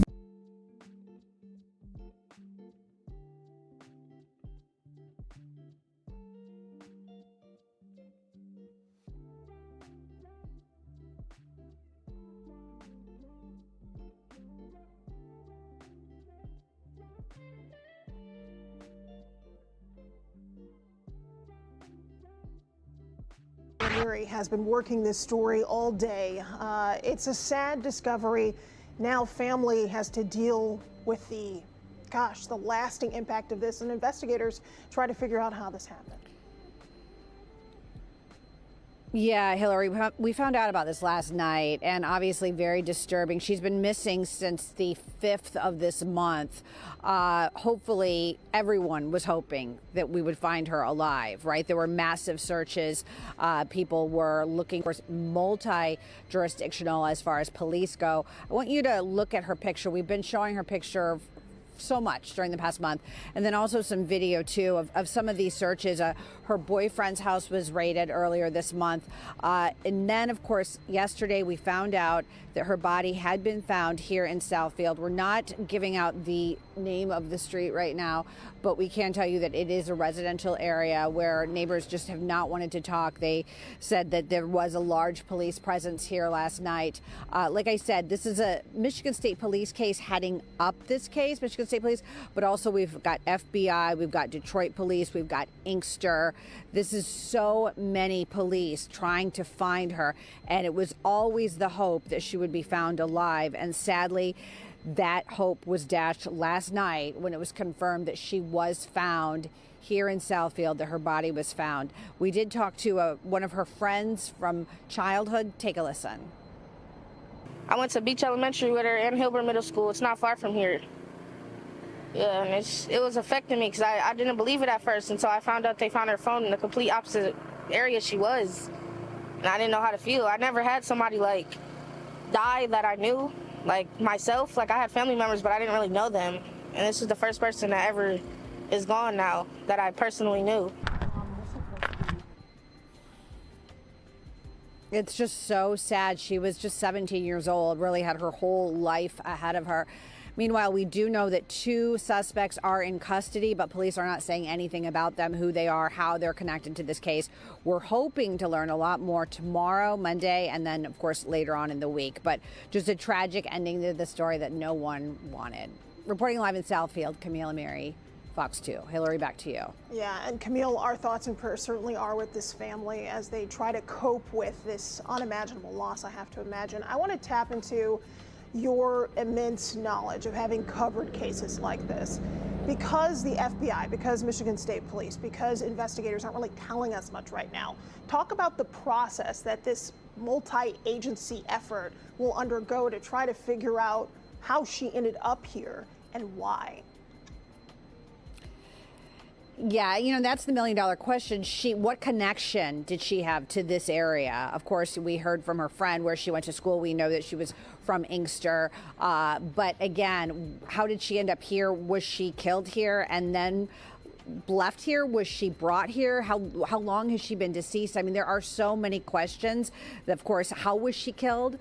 [SPEAKER 24] Has been working this story all day. It's a sad discovery. Now family has to deal with the lasting impact of this, and investigators try to figure out how this happened.
[SPEAKER 25] Yeah, Hillary, we found out about this last night, and obviously very disturbing. She's been missing since the 5th of this month. Hopefully, everyone was hoping that we would find her alive, right? There were massive searches. People were looking for multi-jurisdictional as far as police go. I want you to look at her picture. We've been showing her picture so much during the past month, and then also some video too of some of these searches. Her boyfriend's house was raided earlier this month, and then of course yesterday we found out that her body had been found here in Southfield. We're not giving out the name of the street right now, but we can tell you that it is a residential area where neighbors just have not wanted to talk. They said that there was a large police presence here last night. Like I said, this is a Michigan State Police case heading up this case, Michigan State Police, but also we've got FBI, we've got Detroit Police, we've got Inkster. This is so many police trying to find her, and it was always the hope that she would be found alive, and sadly that hope was dashed last night when it was confirmed that she was found here in Southfield, that her body was found. We did talk to one of her friends from childhood. Take a listen.
[SPEAKER 26] I went to Beach Elementary with her and Hilbert Middle School. It's not far from here. Yeah, and it was affecting me because I didn't believe it at first until I found out they found her phone in the complete opposite area she was. And I didn't know how to feel. I never had somebody like die that I knew, like myself. Like I had family members, but I didn't really know them. And this is the first person that ever is gone now that I personally knew.
[SPEAKER 25] It's just so sad. She was just 17 years old, really had her whole life ahead of her. Meanwhile, we do know that 2 suspects are in custody, but police are not saying anything about them, who they are, how they're connected to this case. We're hoping to learn a lot more tomorrow, Monday, and then, of course, later on in the week. But just a tragic ending to the story that no one wanted. Reporting live in Southfield, Camille Amiri, Fox 2. Hillary, back to you.
[SPEAKER 24] Yeah, and Camille, our thoughts and prayers certainly are with this family as they try to cope with this unimaginable loss, I have to imagine. I want to tap into your immense knowledge of having covered cases like this. Because the FBI, because Michigan State Police, because investigators aren't really telling us much right now, talk about the process that this multi-agency effort will undergo to try to figure out how she ended up here and why.
[SPEAKER 25] Yeah, that's the $1 million question. What connection did she have to this area? Of course, we heard from her friend where she went to school. We know that she was from Inkster. But again, how did she end up here? Was she killed here and then left here? Was she brought here? How long has she been deceased? I mean, there are so many questions. Of course, how was she killed?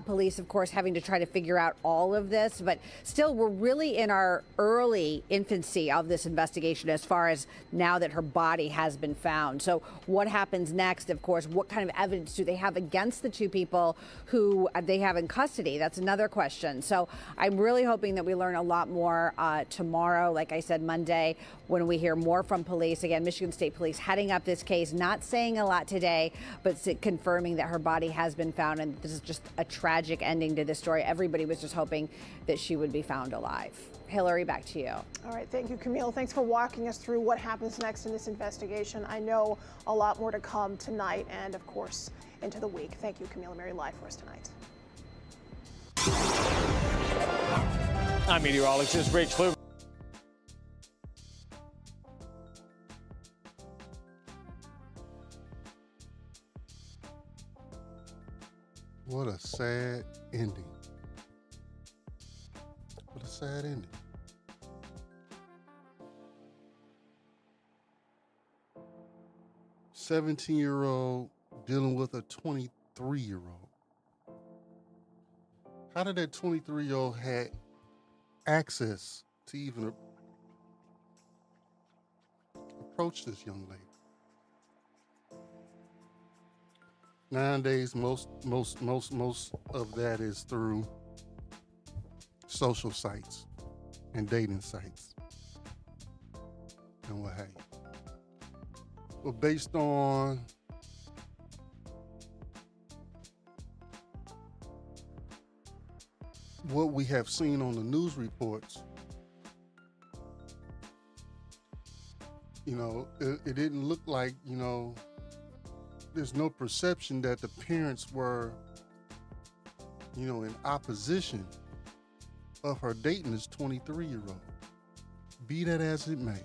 [SPEAKER 25] Police, of course, having to try to figure out all of this. But still, we're really in our early infancy of this investigation as far as now that her body has been found. So what happens next? Of course, what kind of evidence do they have against the two people who they have in custody? That's another question. So I'm really hoping that we learn a lot more tomorrow. Like I said, Monday, when we hear more from police. Again, Michigan State Police heading up this case, not saying a lot today, but confirming that her body has been found. And this is just a tragic ending to this story. Everybody was just hoping that she would be found alive. Hillary, back to you.
[SPEAKER 24] All right, thank you, Camille. Thanks for walking us through what happens next in this investigation. I know a lot more to come tonight and, of course, into the week. Thank you, Camille and Mary, live for us tonight.
[SPEAKER 4] I'm meteorologist Rach Kluber.
[SPEAKER 2] What a sad ending. What a sad ending. "17-year-old dealing with a 23-year-old. How did that 23-year-old have access to even approach this young lady? Nowadays, most of that is through social sites and dating sites and what have you. But based on what we have seen on the news reports, it didn't look like, there's no perception that the parents were, in opposition of her dating this 23-year-old. Be that as it may.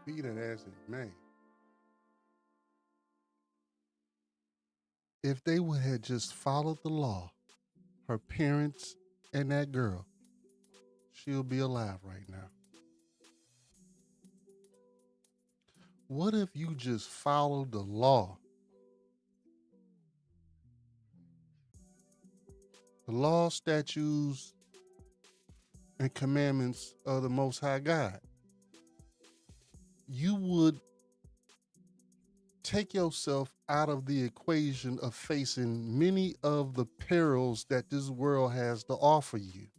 [SPEAKER 2] Be that as it may. If they would have just followed the law, her parents and that girl, she'll be alive right now. What if you just followed the law? The law, statutes, and commandments of the Most High God. You would take yourself out of the equation of facing many of the perils that this world has to offer you.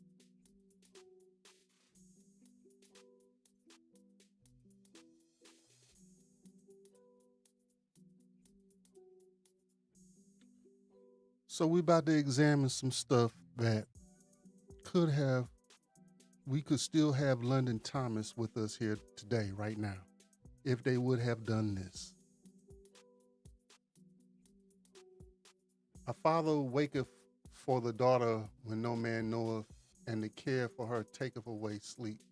[SPEAKER 2] So we're about to examine some stuff that we could still have London Thomas with us here today, right now, if they would have done this. A father waketh for the daughter when no man knoweth, and the care for her taketh away sleep.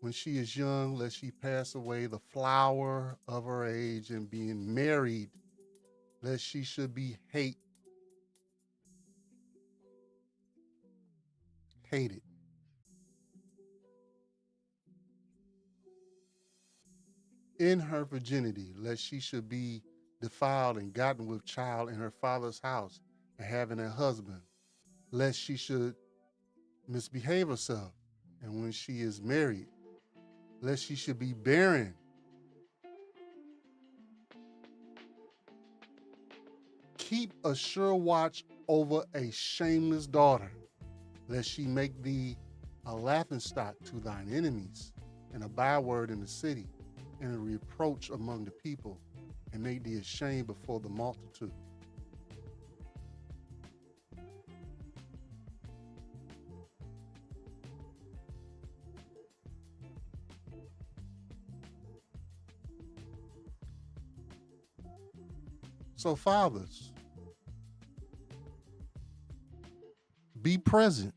[SPEAKER 2] When she is young, lest she pass away the flower of her age, and being married, lest she should be hated. In her virginity, lest she should be defiled and gotten with child in her father's house, and having a husband, lest she should misbehave herself, and when she is married, lest she should be barren. Keep a sure watch over a shameless daughter, lest she make thee a laughingstock to thine enemies, and a byword in the city, and a reproach among the people, and make thee ashamed before the multitude. So fathers, be present.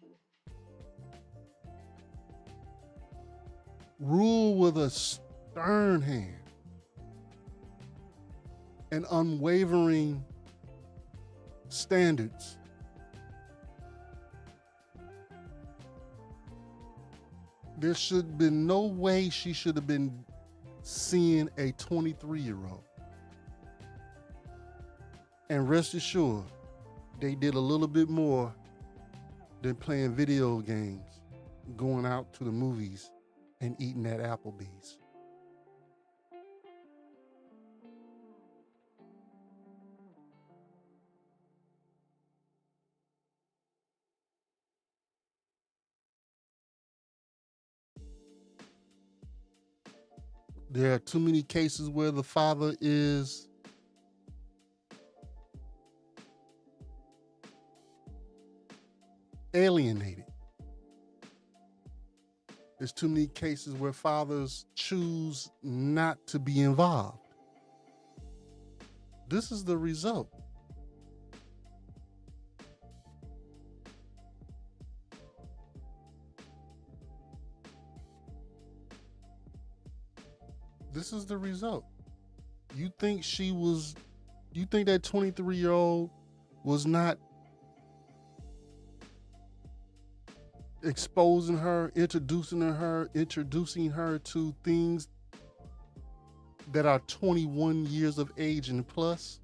[SPEAKER 2] Rule with a stern hand and unwavering standards. There should have been no way she should have been seeing a 23-year-old. And rest assured, they did a little bit more than playing video games, going out to the movies, and eating at Applebee's. There are too many cases where the father is alienated. There's too many cases where fathers choose not to be involved. This is the result. This is the result. You think that 23-year-old was not exposing her, introducing her to things that are 21 years of age and plus?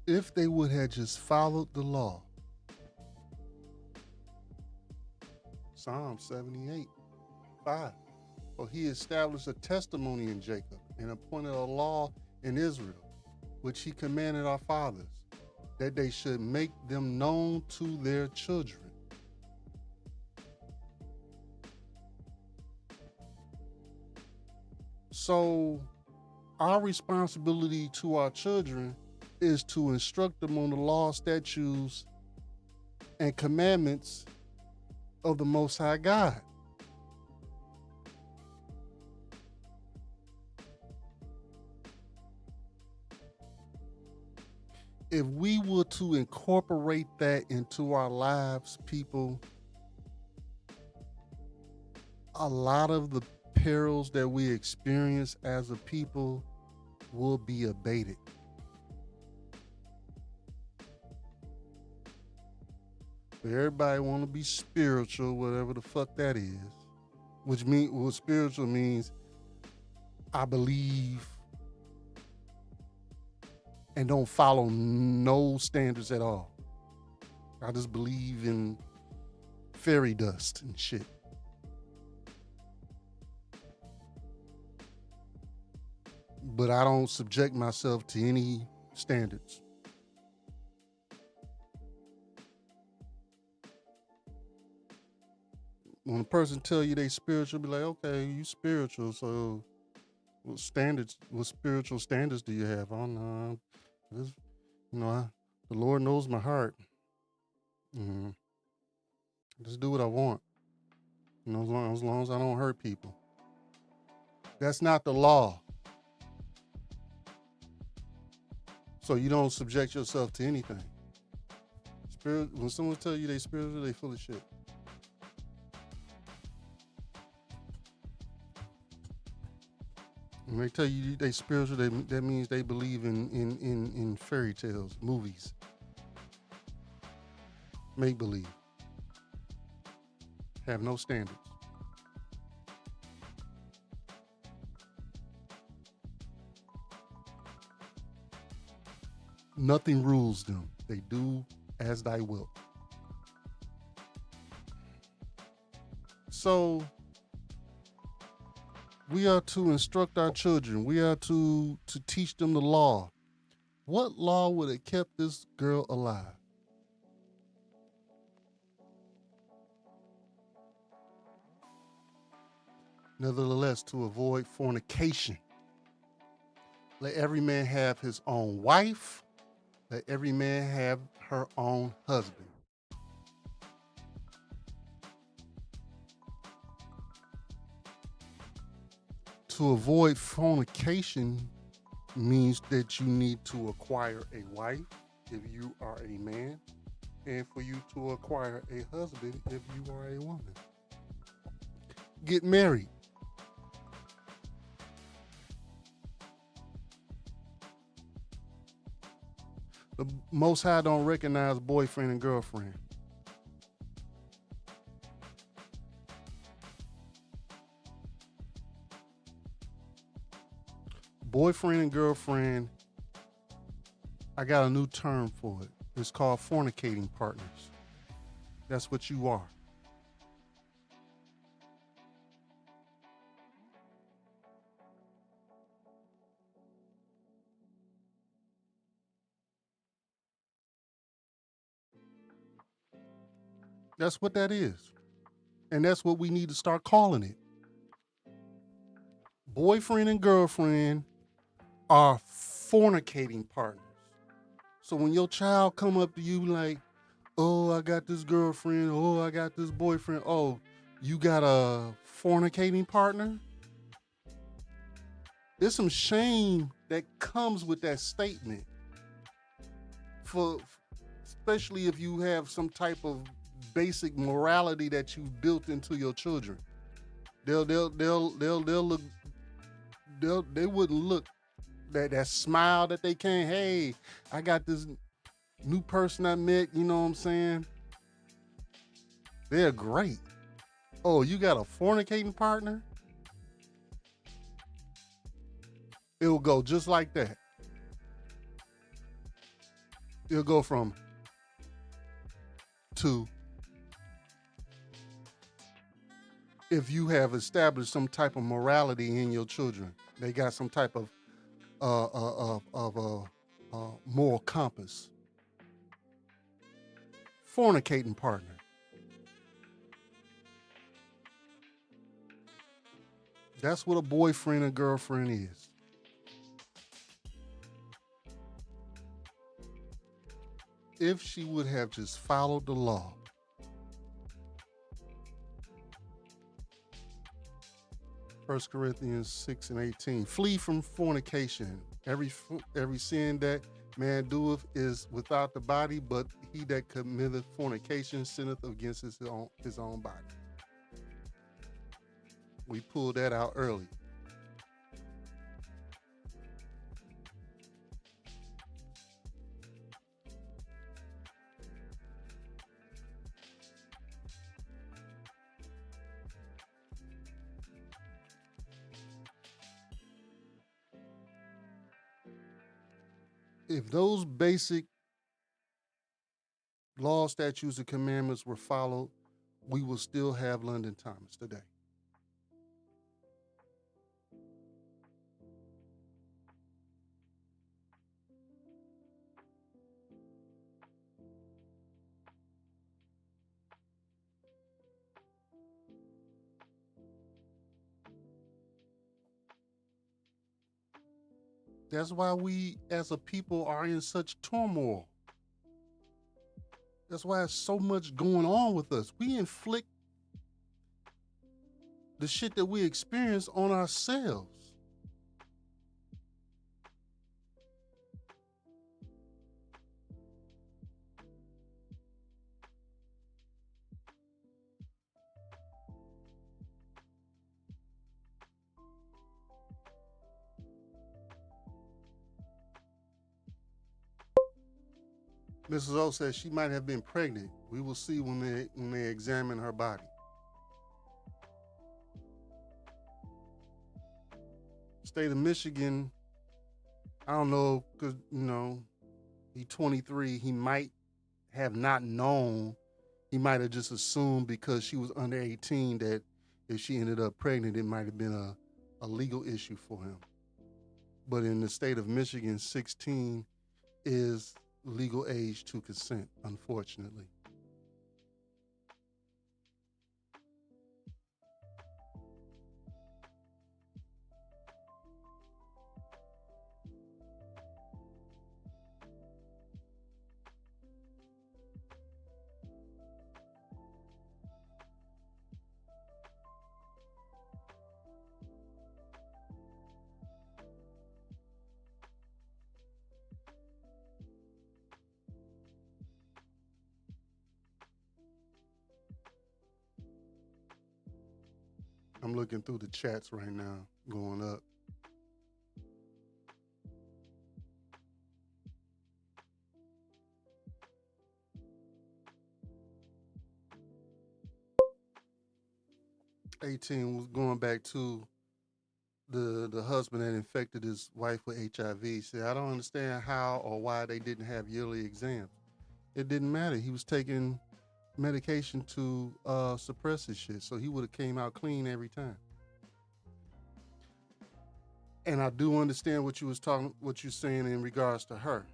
[SPEAKER 2] If they would have just followed the law. Psalm 78:5. For he established a testimony in Jacob and appointed a law in Israel, which he commanded our fathers, that they should make them known to their children. So our responsibility to our children is to instruct them on the law, statutes, and commandments of the Most High God. If we were to incorporate that into our lives, people, a lot of the perils that we experience as a people will be abated. Everybody want to be spiritual, whatever the fuck that is. Which means, what spiritual means, I believe and don't follow no standards at all. I just believe in fairy dust and shit. But I don't subject myself to any standards. When a person tell you they spiritual, be like, okay, you spiritual, so what spiritual standards do you have? I don't know. The Lord knows my heart. Just do what I want. As long as I don't hurt people. That's not the law. So you don't subject yourself to anything. When someone tell you they spiritual, they full of shit. When they tell you they spiritual, that means they believe in fairy tales, movies, make believe, have no standards. Nothing rules them. They do as thy will. So we are to instruct our children. We are to teach them the law. What law would have kept this girl alive? Nevertheless, to avoid fornication. Let every man have his own wife. Let every man have her own husband. To avoid fornication means that you need to acquire a wife if you are a man, and for you to acquire a husband if you are a woman. Get married. The Most High don't recognize boyfriend and girlfriend. Boyfriend and girlfriend, I got a new term for it. It's called fornicating partners. That's what you are. That's what that is. And that's what we need to start calling it. Boyfriend and girlfriend are fornicating partners. So when your child come up to you like, oh, I got this girlfriend, oh, I got this boyfriend, oh, you got a fornicating partner? There's some shame that comes with that statement. Especially if you have some type of basic morality that you've built into your children. They wouldn't look that smile that they can't, hey, I got this new person I met, you know what I'm saying? They're great. Oh, you got a fornicating partner? It'll go just like that. It'll go from to, if you have established some type of morality in your children, they got some type of moral compass. Fornicating partner. That's what a boyfriend and girlfriend is. If she would have just followed the law, 1 Corinthians 6:18. Flee from fornication. Every sin that man doeth is without the body, but he that committeth fornication sinneth against his own body. We pulled that out early. If those basic laws, statutes, and commandments were followed, we will still have London Thomas today. That's why we as a people are in such turmoil. That's why there's so much going on with us. We inflict the shit that we experience on ourselves. Mrs. O says she might have been pregnant. We will see when they examine her body. State of Michigan, I don't know, because, he's 23. He might have not known. He might have just assumed because she was under 18 that if she ended up pregnant, it might have been a legal issue for him. But in the state of Michigan, 16 is legal age to consent, unfortunately. I'm looking through the chats right now, going up. '18 was going back to the husband that infected his wife with HIV. Said, I don't understand how or why they didn't have yearly exams. It didn't matter. He was taking medication to suppress his shit, so he would have came out clean every time. And I do understand what you're saying in regards to her.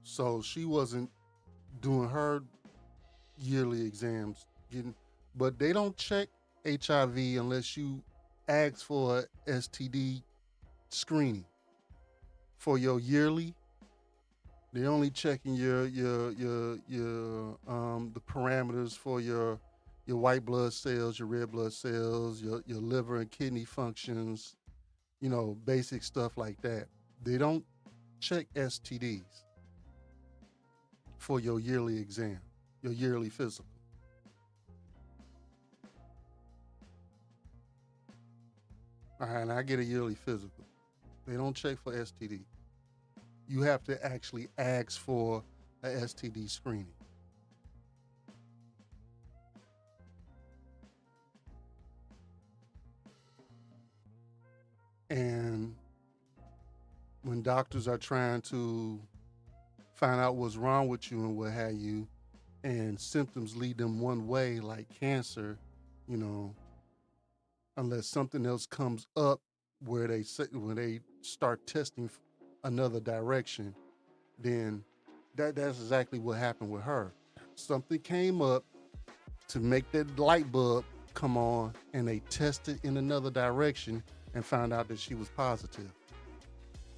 [SPEAKER 2] So she wasn't doing her yearly exams, but they don't check HIV unless you ask for a STD screening for your yearly. They're only checking your the parameters for your white blood cells, your red blood cells, your liver and kidney functions, basic stuff like that. They don't check STDs for your yearly exam, your yearly physical. All right, and I get a yearly physical. They don't check for STD. You have to actually ask for a STD screening. And when doctors are trying to find out what's wrong with you and what have you, and symptoms lead them one way, like cancer, unless something else comes up where they start testing another direction, then that's exactly what happened with her. Something came up to make that light bulb come on, and they tested in another direction and found out that she was positive.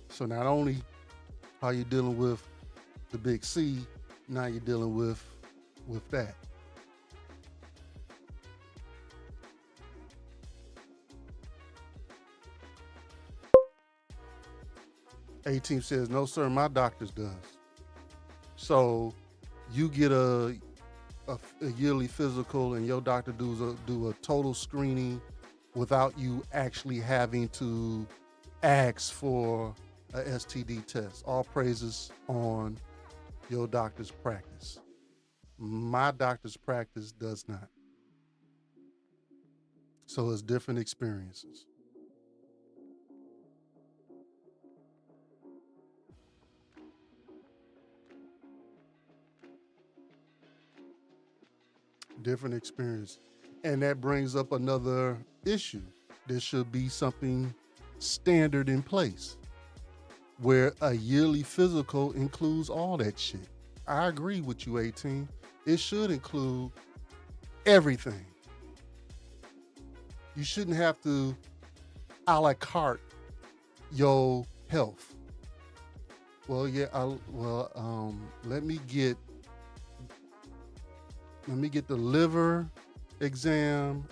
[SPEAKER 2] So not only are you dealing with the big C, now you're dealing with that. A-Team says, no, sir, my doctor's does. So you get a yearly physical and your doctor do a total screening without you actually having to ask for a STD test. All praises on your doctor's practice. My doctor's practice does not. So it's different experiences. Different experience. And that brings up another issue. There should be something standard in place where a yearly physical includes all that shit. I agree with you, 18. It should include everything. You shouldn't have to a la carte your health. Well, yeah, let me get the liver exam,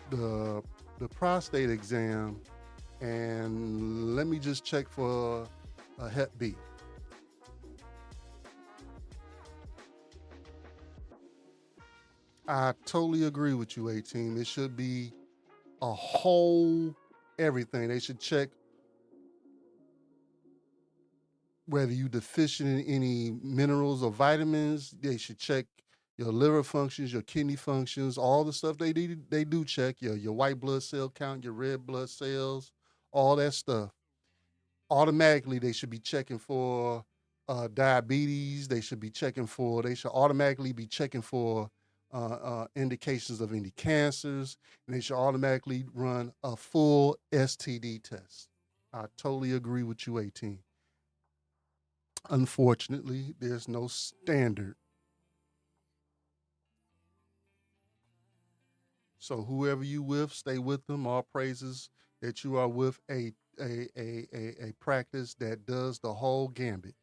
[SPEAKER 2] the prostate exam, and let me just check for a Hep B. I totally agree with you, 18. It should be a whole everything. They should check whether you deficient in any minerals or vitamins. They should check your liver functions, your kidney functions, all the stuff they do check, your white blood cell count, your red blood cells, all that stuff. Automatically, they should be checking for diabetes. They should automatically be checking for indications of any cancers, and they should automatically run a full STD test. I totally agree with you, 18. Unfortunately, there's no standard. So whoever you with, stay with them. All praises that you are with a practice that does the whole gambit.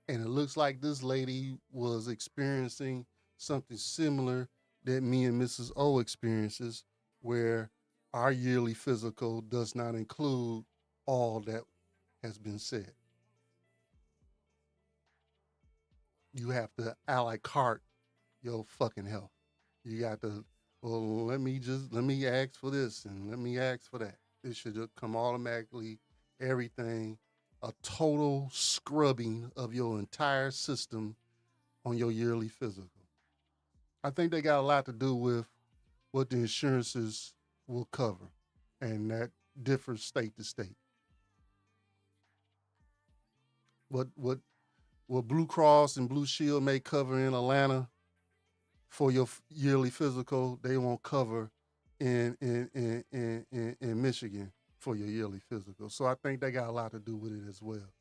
[SPEAKER 2] And it looks like this lady was experiencing something similar that me and Mrs. O experiences, where our yearly physical does not include all that has been said. you have to a la carte your fucking health. You got to, well, let me ask for this and let me ask for that. It should just come automatically, everything, a total scrubbing of your entire system on your yearly physical. I think they got a lot to do with what the insurances will cover, and that differs state to state. What Blue Cross and Blue Shield may cover in Atlanta for your yearly physical, they won't cover in Michigan for your yearly physical. So I think they got a lot to do with it as well.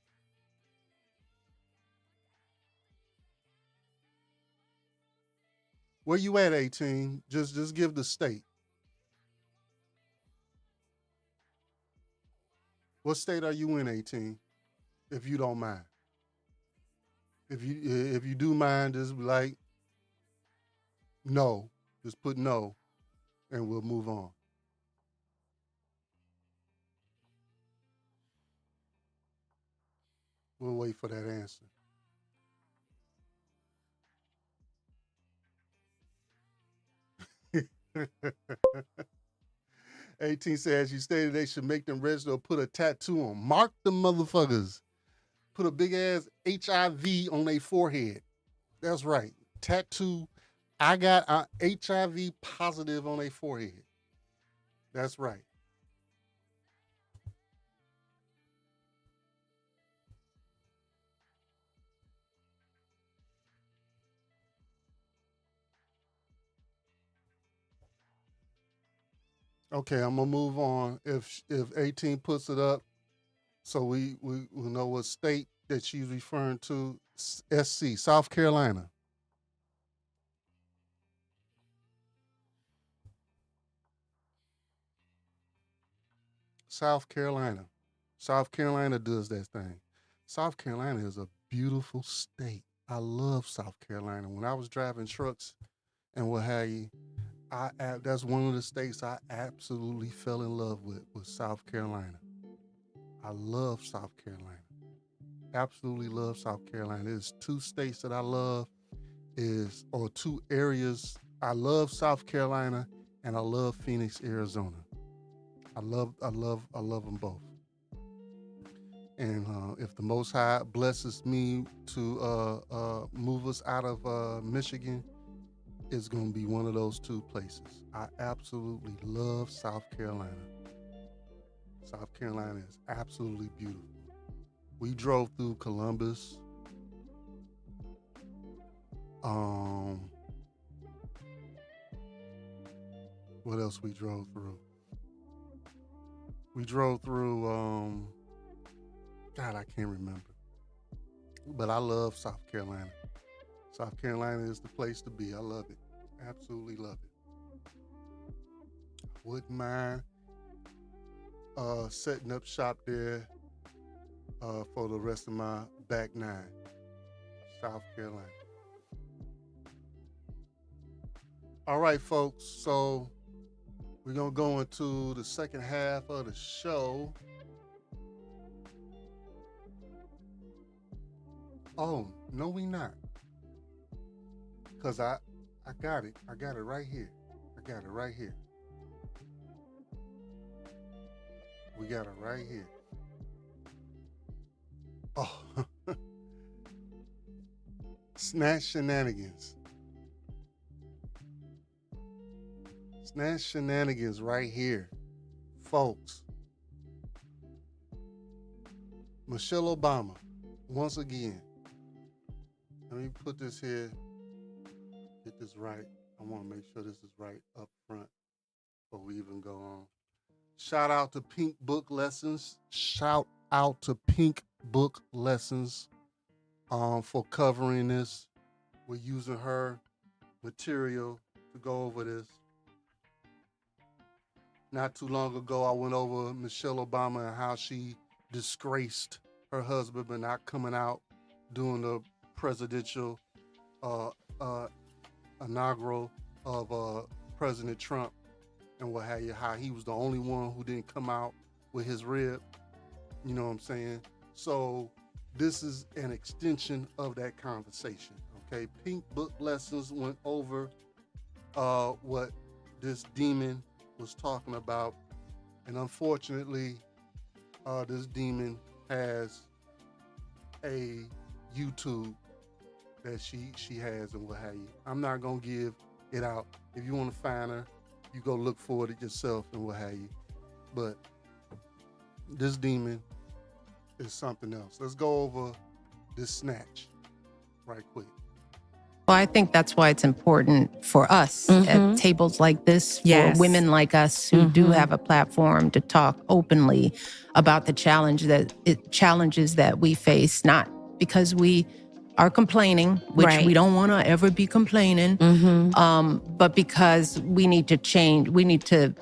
[SPEAKER 2] Where you at, 18? Just give the state. What state are you in, 18? If you don't mind. If you do mind, just be like, no. Just put no, and we'll move on. We'll wait for that answer. $18 says, you stated they should make them register or put a tattoo on. Mark them motherfuckers. Put a big ass HIV on their forehead. That's right. Tattoo. I got HIV positive on their forehead. That's right. Okay, I'm gonna move on. If 18 puts it up, so we know what state that she's referring to. SC, South Carolina. South Carolina. South Carolina does that thing. South Carolina is a beautiful state. I love South Carolina. When I was driving trucks and what have you, that's one of the states I absolutely fell in love with was South Carolina. I love South Carolina. Absolutely love South Carolina. There's two states that I love, or two areas. I love South Carolina and I love Phoenix, Arizona. I love them both. And if the Most High blesses me to move us out of Michigan, it's going to be one of those two places. I absolutely love South Carolina. South Carolina is absolutely beautiful. We drove through Columbus. What else we drove through? We drove through, God, I can't remember. But I love South Carolina. South Carolina is the place to be. I love it. Absolutely love it. Wouldn't mind setting up shop there for the rest of my back nine. South Carolina. All right, folks. So we're going to go into the second half of the show. Oh, no, we not. Because I got it. I got it right here. I got it right here. We got it right here. Oh. Snatch shenanigans. Snatch shenanigans right here. Folks. Michelle Obama, once again. Let me put this here. Get this right. I want to make sure this is right up front before we even go on. Shout out to Pink Book Lessons. Shout out to Pink Book Lessons for covering this. We're using her material to go over this. Not too long ago, I went over Michelle Obama and how she disgraced her husband by not coming out during the presidential inaugural of President Trump and what have you, how he was the only one who didn't come out with his rib. You know what I'm saying? So this is an extension of that conversation. Okay, Pink Book Lessons went over what this demon was talking about, and unfortunately, this demon has a YouTube that she has and what have you. I'm not gonna give it out. If you want to find her, you go look for it yourself and what have you. But this demon is something else. Let's go over this snatch right quick.
[SPEAKER 5] Well, I think that's why it's important for us at tables like this, for women like us who do have a platform to talk openly about the challenges that we face, not because we are complaining, which we don't want to ever be complaining, but because we need to change. We need to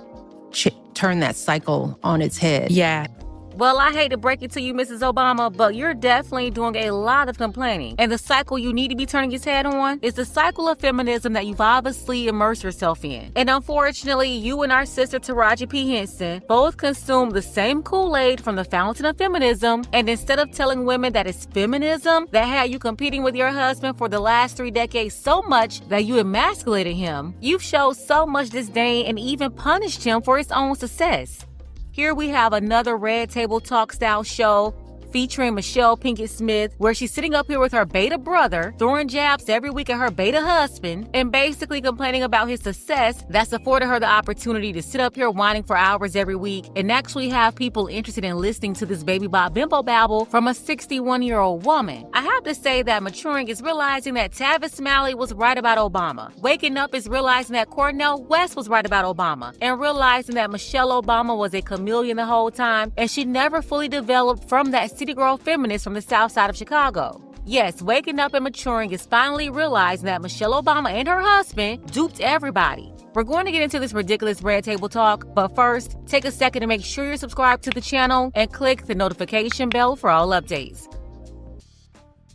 [SPEAKER 5] turn that cycle on its head.
[SPEAKER 7] Yeah. Well, I hate to break it to you, Mrs. Obama, but you're definitely doing a lot of complaining. And the cycle you need to be turning your head on is the cycle of feminism that you've obviously immersed yourself in. And unfortunately, you and our sister Taraji P. Henson both consume the same Kool-Aid from the fountain of feminism. And instead of telling women that it's feminism that had you competing with your husband for the last 3 decades so much that you emasculated him, you've showed so much disdain and even punished him for his own success. Here we have another Red Table Talk style show featuring Michelle Pinkett Smith, where she's sitting up here with her beta brother, throwing jabs every week at her beta husband, and basically complaining about his success that's afforded her the opportunity to sit up here whining for hours every week and actually have people interested in listening to this baby bop bimbo babble from a 61-year-old woman. I have to say that maturing is realizing that Tavis Smiley was right about Obama. Waking up is realizing that Cornel West was right about Obama, and realizing that Michelle Obama was a chameleon the whole time, and she never fully developed from that city girl feminist from the south side of Chicago. Yes, waking up and maturing is finally realizing that Michelle Obama and her husband duped everybody. We're going to get into this ridiculous Red Table Talk, but first, take a second to make sure you're subscribed to the channel and click the notification bell for all updates.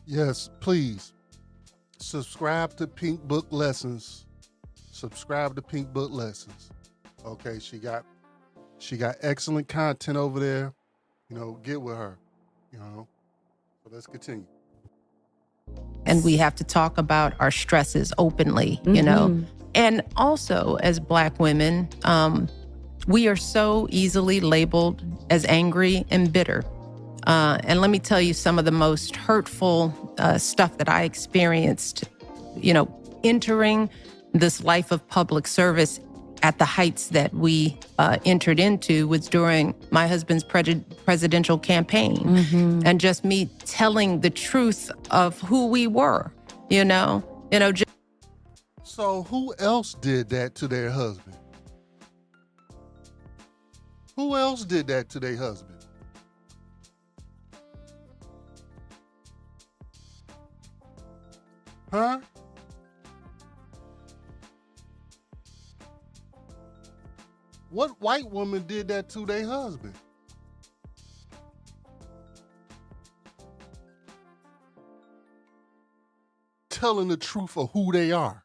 [SPEAKER 2] Yes, please. Subscribe to Pink Book Lessons. Subscribe to Pink Book Lessons. Okay, she got excellent content over there. You know, get with her. You know, so let's continue.
[SPEAKER 5] And we have to talk about our stresses openly, you know. And also, as Black women, we are so easily labeled as angry and bitter. And let me tell you some of the most hurtful stuff that I experienced, you know, entering this life of public service at the heights that we entered into was during my husband's presidential campaign. And just me telling the truth of who we were, you know.
[SPEAKER 2] So who else did that to their husband? Who else did that to their husband? Huh? What white woman did that to their husband? Telling the truth of who they are.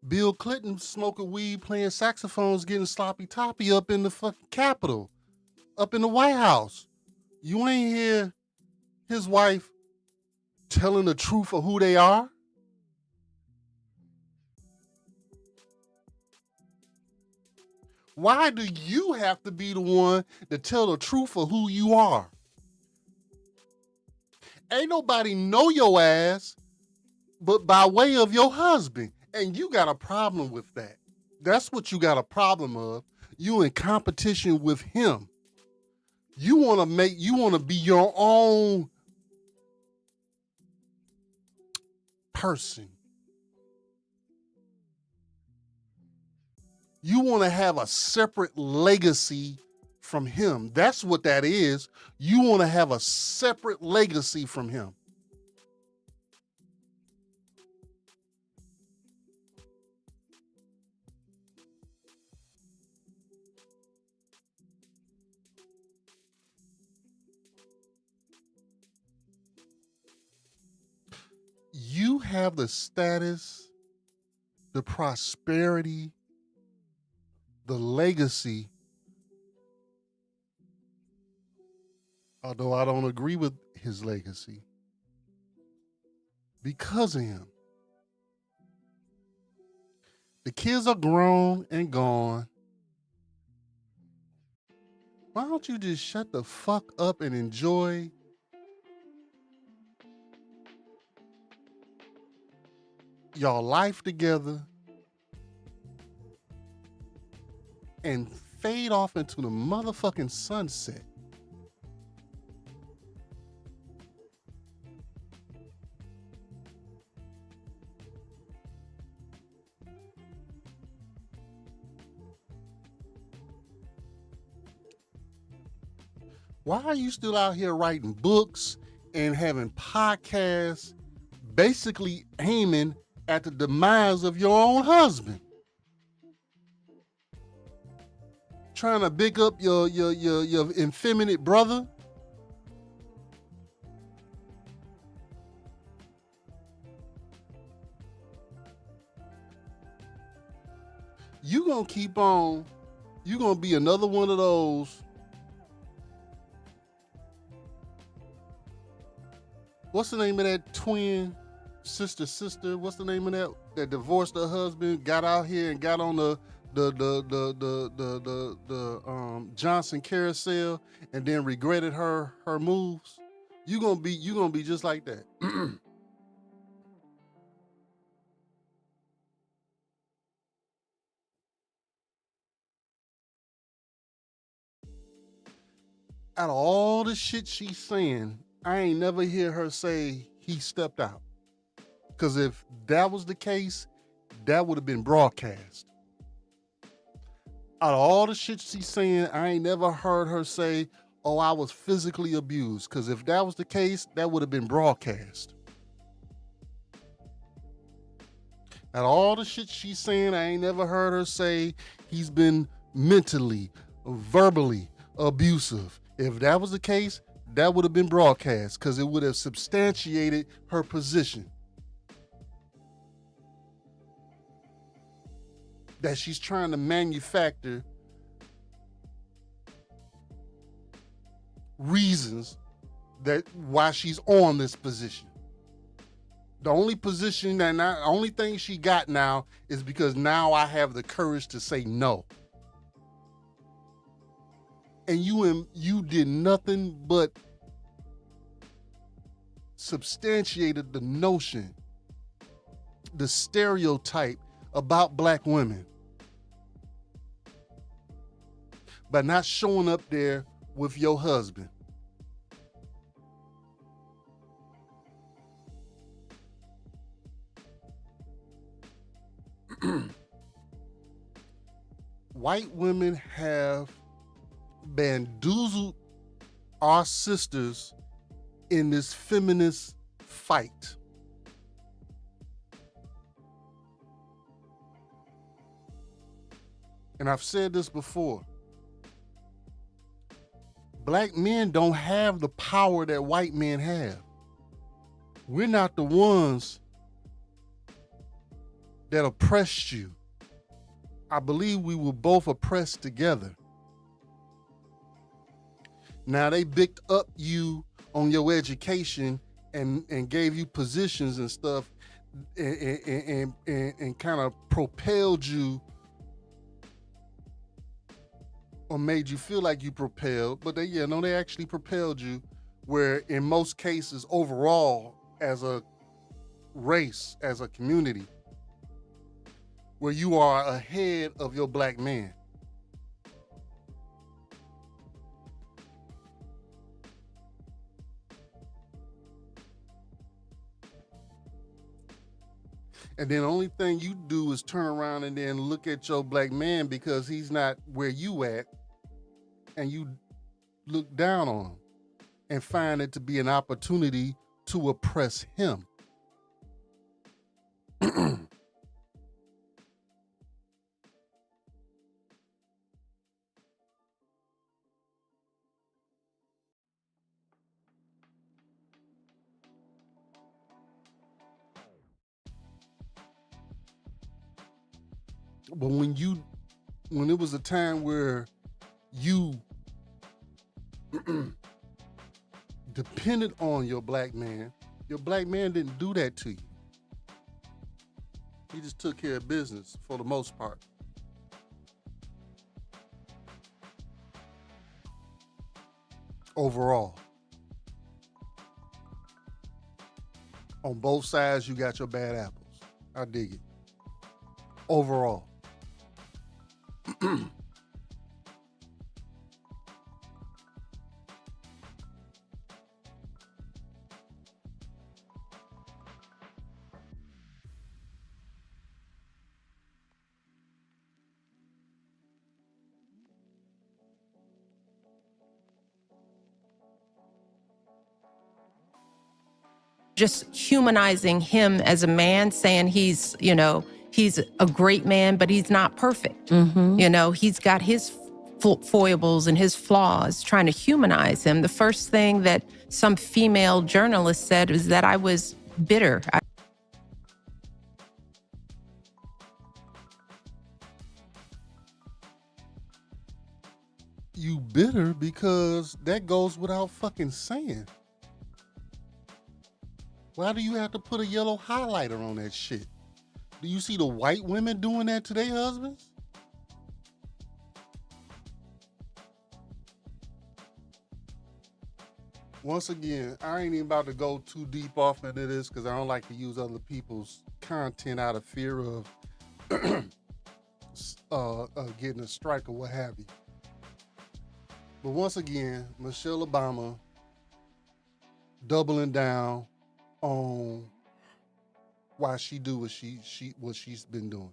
[SPEAKER 2] Bill Clinton smoking weed, playing saxophones, getting sloppy toppy up in the fucking Capitol, up in the White House. You ain't hear his wife telling the truth of who they are? Why do you have to be the one to tell the truth of who you are? Ain't nobody know your ass but by way of your husband. And you got a problem with that. That's what you got a problem of. You in competition with him. You want to be your own person. You want to have a separate legacy from him. That's what that is. You want to have a separate legacy from him. You have the status, the prosperity, the legacy Although I don't agree with his legacy, because of him. The kids are grown and gone. Why don't you just shut the fuck up and enjoy y'all life together and fade off into the motherfucking sunset? Why are you still out here writing books and having podcasts basically aiming at the demise of your own husband? Trying to big up your effeminate brother? You gonna keep on, you gonna be another one of those. What's the name of that twin sister? What's the name of that divorced her husband, got out here and got on the Johnson carousel and then regretted her moves? You gonna be just like that. Out of all the shit she's saying, I ain't never hear her say he stepped out. Because if that was the case, that would have been broadcast. Out of all the shit she's saying, I ain't never heard her say, oh, I was physically abused. Because if that was the case, that would have been broadcast. Out of all the shit she's saying, I ain't never heard her say he's been mentally, verbally abusive. If that was the case, that would have been broadcast because it would have substantiated her position. That she's trying to manufacture reasons that why she's on this position. The only position that only thing she got now is because now I have the courage to say no. And you did nothing but substantiated the notion, the stereotype about black women by not showing up there with your husband. White women have bamboozled our sisters in this feminist fight. And I've said this before. Black men don't have the power that white men have. We're not the ones that oppressed you. I believe we were both oppressed together. Now they bigged up you on your education and gave you positions and stuff and kind of propelled you or made you feel like you propelled, but they actually propelled you, where in most cases overall as a race, as a community, where you are ahead of your black man. And then the only thing you do is turn around and then look at your black man because he's not where you at, and you look down on him and find it to be an opportunity to oppress him. But when it was a time where you depended on your black man didn't do that to you. He just took care of business for the most part. Overall. On both sides, you got your bad apples. I dig it. Overall.
[SPEAKER 5] Just humanizing him as a man, saying he's a great man, but he's not perfect. He's got his foibles and his flaws, trying to humanize him. The first thing that some female journalist said was that I was bitter.
[SPEAKER 2] You bitter because that goes without fucking saying. Why do you have to put a yellow highlighter on that shit? Do you see the white women doing that to their husbands? Once again, I ain't even about to go too deep off into this because I don't like to use other people's content out of fear of getting a strike or what have you. But once again, Michelle Obama doubling down on why she do what she's been doing.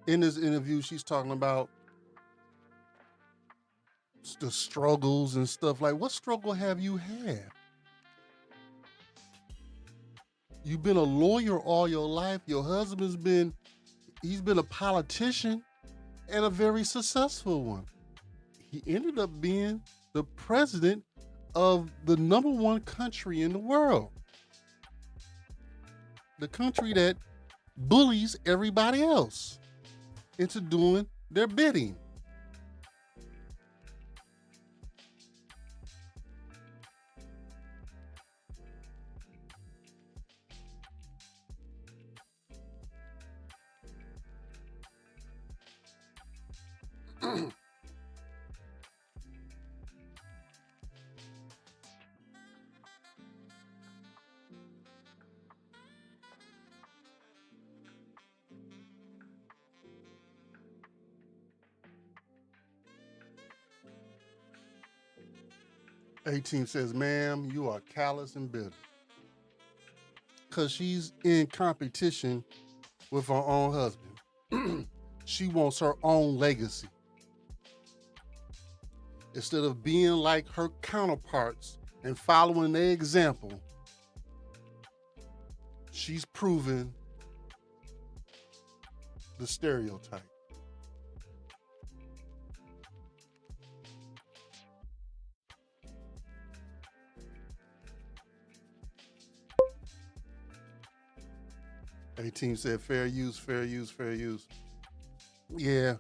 [SPEAKER 2] In this interview, she's talking about the struggles and stuff. Like, what struggle have you had? You've been a lawyer all your life. Your husband's been a politician and a very successful one. He ended up being the president of the #1 country in the world. The country that bullies everybody else into doing their bidding. A-Team says, ma'am, you are callous and bitter. Because she's in competition with her own husband. She wants her own legacy. Instead of being like her counterparts and following their example, she's proven the stereotype. A-Team said, fair use, fair use, fair use. Yeah,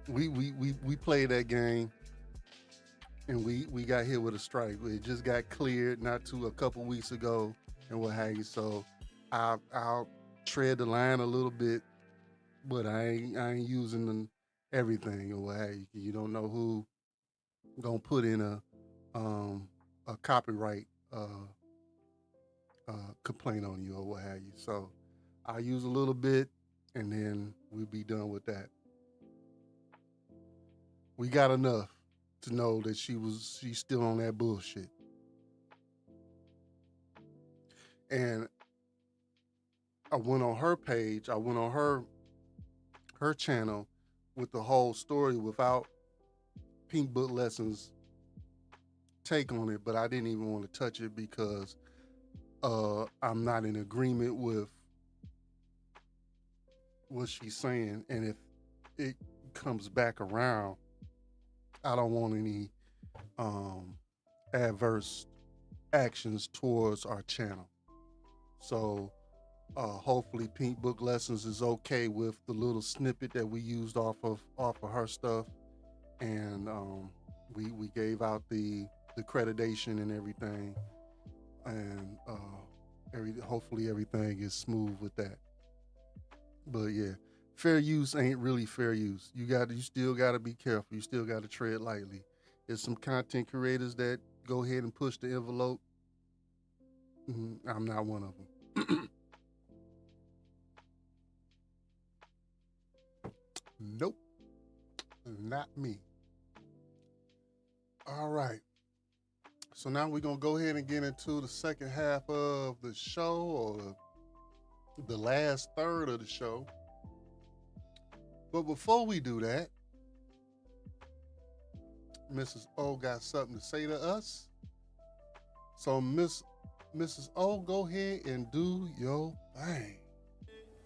[SPEAKER 2] we played that game, and we got hit with a strike. It just got cleared not too a couple weeks ago, and what have you. So I'll tread the line a little bit, but I ain't using everything or what have you. You don't know who gonna put in a copyright complaint on you or what have you. So I'll use a little bit and then we'll be done with that. We got enough to know that she's still on that bullshit. And I went on her page, I went on her channel with the whole story without Pink Book Lessons' take on it, but I didn't even want to touch it because I'm not in agreement with what she's saying. And if it comes back around, I don't want any adverse actions towards our channel. So hopefully Pink Book Lessons is okay with the little snippet that we used off of her stuff, and we gave out the accreditation and everything, and hopefully everything is smooth with that. But yeah, fair use ain't really fair use. You still got to be careful. You still got to tread lightly. There's some content creators that go ahead and push the envelope. I'm not one of them. Nope, not me. All right. So now we're going to go ahead and get into the second half of the show, or the last third of the show. But before we do that, Mrs. O got something to say to us. So Mrs. O, go ahead and do your thing.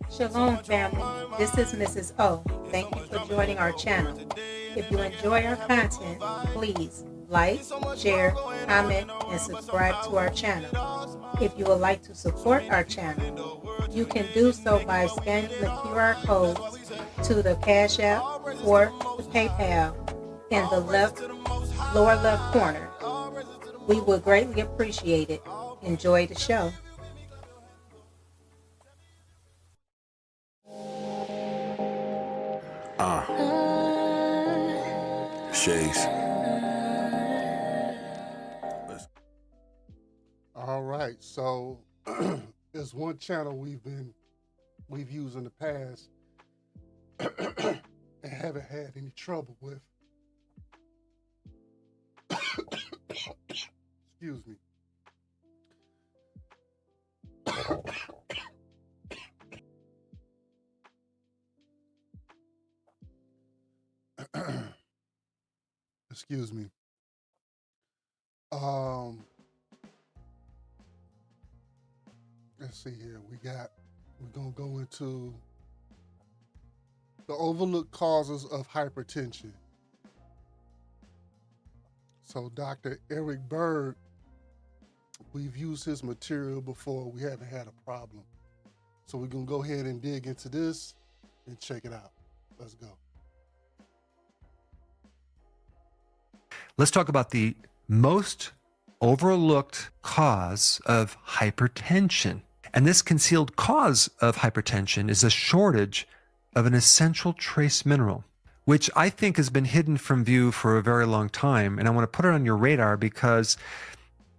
[SPEAKER 8] Shalom, family. This is Mrs. O. Thank you for joining our channel. If you enjoy our content, please like, share, comment, and subscribe to our channel. If you would like to support our channel, you can do so by scanning the QR codes to the Cash App or the PayPal in the lower left corner. We would greatly appreciate it. Enjoy the show.
[SPEAKER 1] Shays.
[SPEAKER 2] All right, so there's one channel we've used in the past and haven't had any trouble with. Excuse me. Excuse me. Let's see here. We're gonna go into the overlooked causes of hypertension. So Dr. Eric Berg, we've used his material before. We haven't had a problem. So we're gonna go ahead and dig into this and check it out. Let's go.
[SPEAKER 9] Let's talk about the most overlooked cause of hypertension. And this concealed cause of hypertension is a shortage of an essential trace mineral, which I think has been hidden from view for a very long time. And I want to put it on your radar because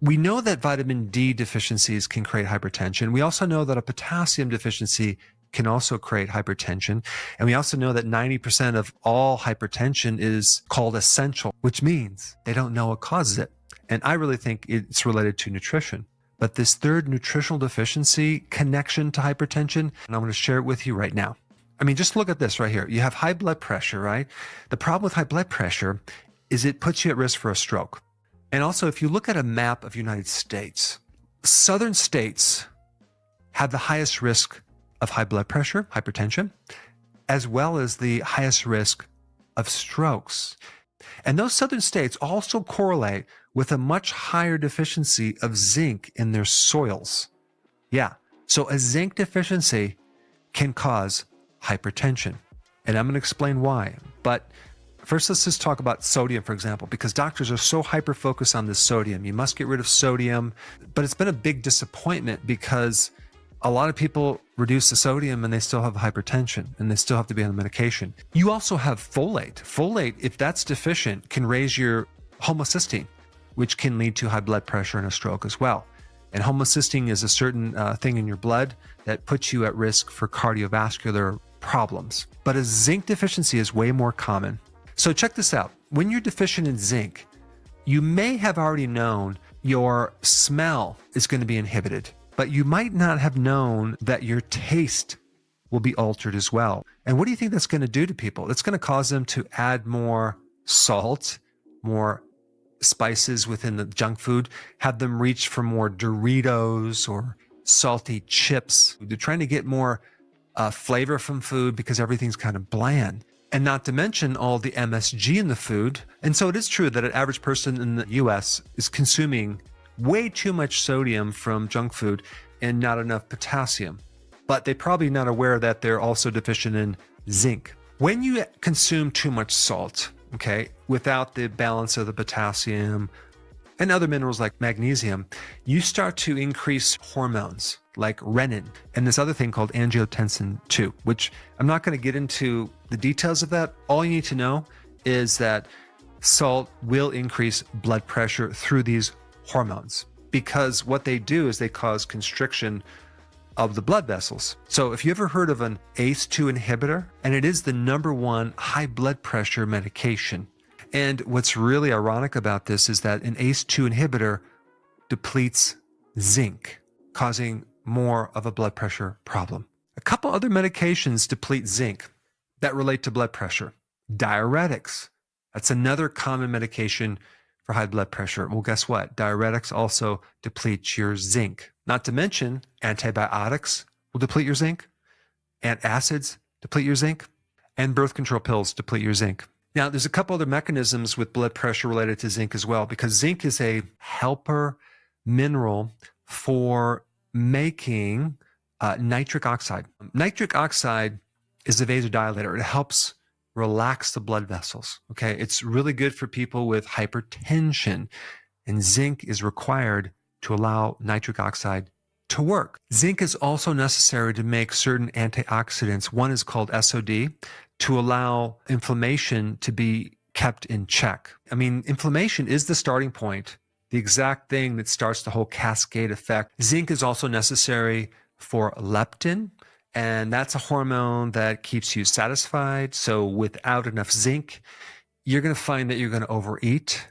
[SPEAKER 9] we know that vitamin D deficiencies can create hypertension. We also know that a potassium deficiency can also create hypertension. And we also know that 90% of all hypertension is called essential, which means they don't know what causes it. And I really think it's related to nutrition. But this third nutritional deficiency connection to hypertension, and I'm going to share it with you right now. I mean, just look at this right here. You have high blood pressure, right? The problem with high blood pressure is it puts you at risk for a stroke. And also, if you look at a map of the United States, southern states have the highest risk of high blood pressure, hypertension, as well as the highest risk of strokes. And those southern states also correlate with a much higher deficiency of zinc in their soils. Yeah, so a zinc deficiency can cause hypertension. And I'm going to explain why. But first, let's just talk about sodium, for example, because doctors are so hyper-focused on this sodium. You must get rid of sodium. But it's been a big disappointment because a lot of people reduce the sodium and they still have hypertension and they still have to be on the medication. You also have folate. Folate, if that's deficient, can raise your homocysteine, which can lead to high blood pressure and a stroke as well. And homocysteine is a certain thing in your blood that puts you at risk for cardiovascular problems. But a zinc deficiency is way more common. So check this out. When you're deficient in zinc, you may have already known your smell is going to be inhibited, but you might not have known that your taste will be altered as well. And what do you think that's going to do to people? It's going to cause them to add more salt, more spices within the junk food, have them reach for more Doritos or salty chips. They're trying to get more flavor from food because everything's kind of bland. And not to mention all the MSG in the food. And so it is true that an average person in the US is consuming way too much sodium from junk food and not enough potassium. But they're probably not aware that they're also deficient in zinc. When you consume too much salt, okay, without the balance of the potassium and other minerals like magnesium, you start to increase hormones like renin and this other thing called angiotensin 2, which I'm not going to get into the details of that. All you need to know is that salt will increase blood pressure through these hormones, because what they do is they cause constriction of the blood vessels. So if you ever heard of an ACE2 inhibitor, and it is the #1 high blood pressure medication. And what's really ironic about this is that an ACE2 inhibitor depletes zinc, causing more of a blood pressure problem. A couple other medications deplete zinc that relate to blood pressure. Diuretics, that's another common medication for high blood pressure. Well, guess what? Diuretics also deplete your zinc. Not to mention, antibiotics will deplete your zinc, antacids deplete your zinc, and birth control pills deplete your zinc. Now, there's a couple other mechanisms with blood pressure related to zinc as well, because zinc is a helper mineral for making nitric oxide. Nitric oxide is a vasodilator. It helps relax the blood vessels. Okay, it's really good for people with hypertension, and zinc is required to allow nitric oxide to work. Zinc is also necessary to make certain antioxidants. One is called SOD, to allow inflammation to be kept in check. I mean, inflammation is the starting point, the exact thing that starts the whole cascade effect. Zinc is also necessary for leptin, and that's a hormone that keeps you satisfied. So without enough zinc, you're going to find that you're going to overeat.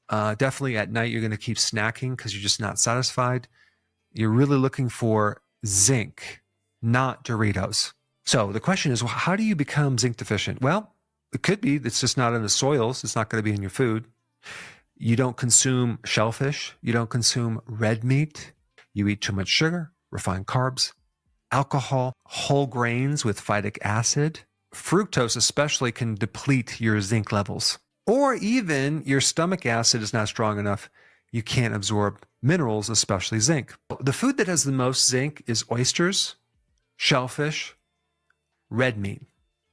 [SPEAKER 9] Definitely at night, you're going to keep snacking because you're just not satisfied. You're really looking for zinc, not Doritos. So the question is, well, how do you become zinc deficient? Well, it could be it's just not in the soils. It's not going to be in your food. You don't consume shellfish. You don't consume red meat. You eat too much sugar, refined carbs, alcohol, whole grains with phytic acid. Fructose especially can deplete your zinc levels. Or even your stomach acid is not strong enough. You can't absorb minerals, especially zinc. The food that has the most zinc is oysters, shellfish, red meat.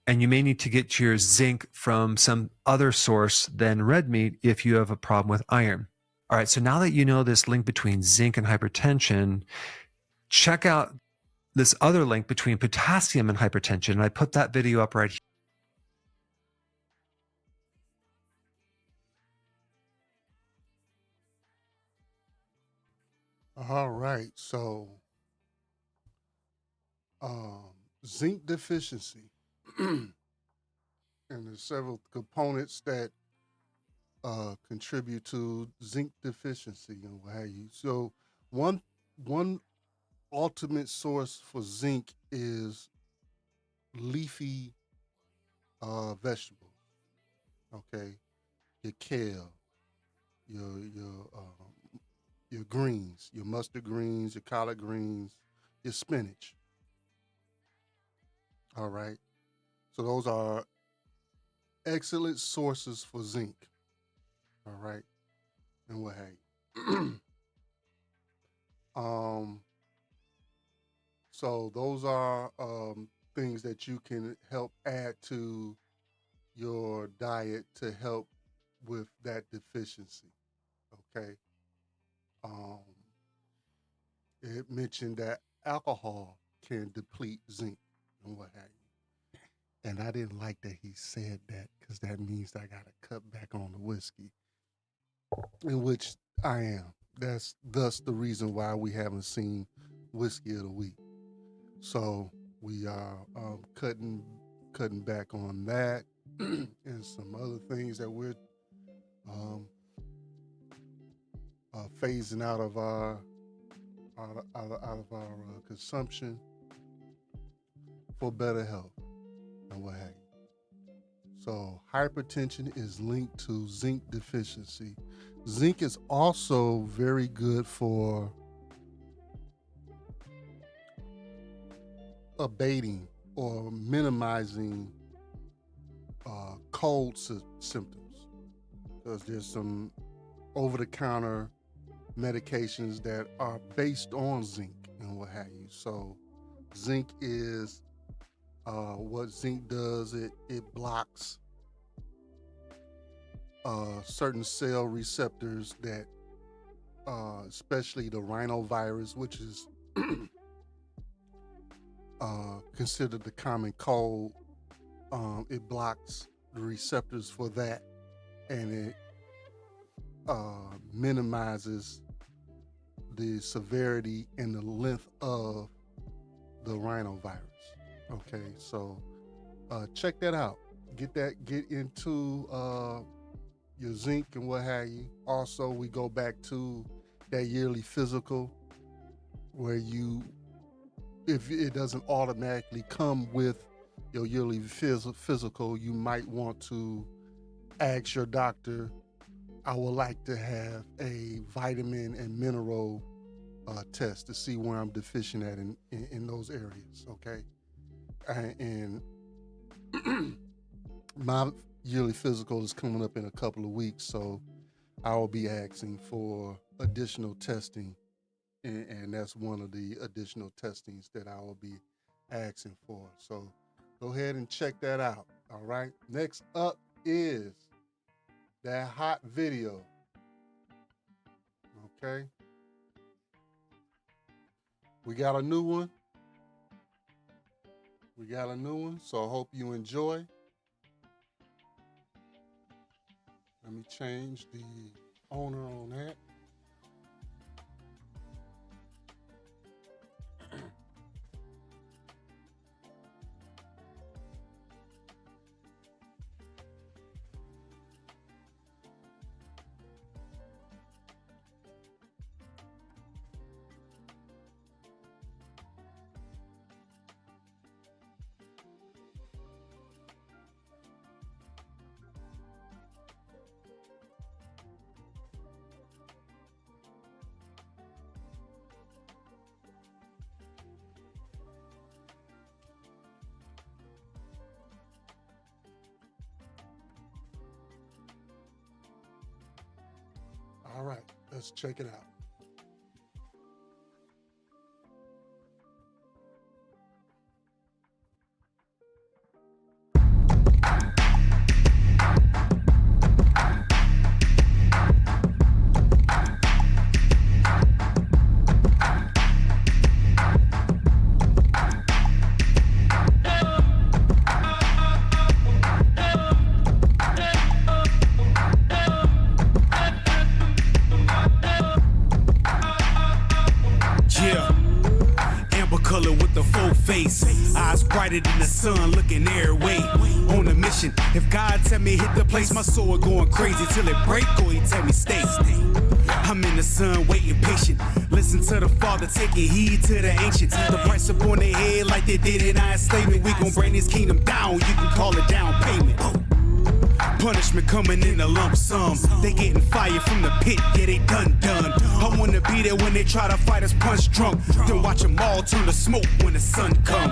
[SPEAKER 9] And you may need to get your zinc from some other source than red meat if you have a problem with iron. All right, so now that you know this link between zinc and hypertension, check out this other link between potassium and hypertension. And I put that video up right here.
[SPEAKER 2] All right, so zinc deficiency, and there's several components that contribute to zinc deficiency and what have you. So one ultimate source for zinc is leafy vegetables. Okay, your kale, your greens, your mustard greens, your collard greens, your spinach. All right. So those are excellent sources for zinc. All right. And what have you. So those are things that you can help add to your diet to help with that deficiency. Okay. It mentioned that alcohol can deplete zinc and what have you. And I didn't like that he said that, because that means I got to cut back on the whiskey, in which I am. That's thus the reason why we haven't seen whiskey of the week. So we are cutting back on that and some other things that we're phasing out of our consumption for better health and what have you. So hypertension is linked to zinc deficiency. Zinc is also very good for abating or minimizing cold symptoms, because there's some over-the-counter medications that are based on zinc and what have you. So zinc is what zinc does, it blocks certain cell receptors that especially the rhinovirus, which is considered the common cold. It blocks the receptors for that, and it minimizes the severity and the length of the rhinovirus. Okay, so check that out. Get into your zinc and what have you. Also, we go back to that yearly physical, where if it doesn't automatically come with your yearly physical, you might want to ask your doctor, I would like to have a vitamin and mineral test to see where I'm deficient at in those areas, okay? And my yearly physical is coming up in a couple of weeks, so I will be asking for additional testing, and that's one of the additional testings that I will be asking for. So go ahead and check that out, all right? Next up is that hot video, okay? We got a new one. So I hope you enjoy. Let me change the owner on that. All right, let's check it out.
[SPEAKER 10] Eyes brighter than the sun, looking every way. On a mission, if God tell me hit the place, my soul going crazy till it break, or he tell me stay. I'm in the sun, waiting patient. Listen to the Father, taking heed to the ancients. The price up on their head like they did in our enslavement. We gon' bring this kingdom down, you can call it down payment. Punishment coming in a lump sum. They getting fired from the pit, yeah, they done. I wanna be there when they try to fight us punch drunk. Then watch them all turn to smoke when the sun come.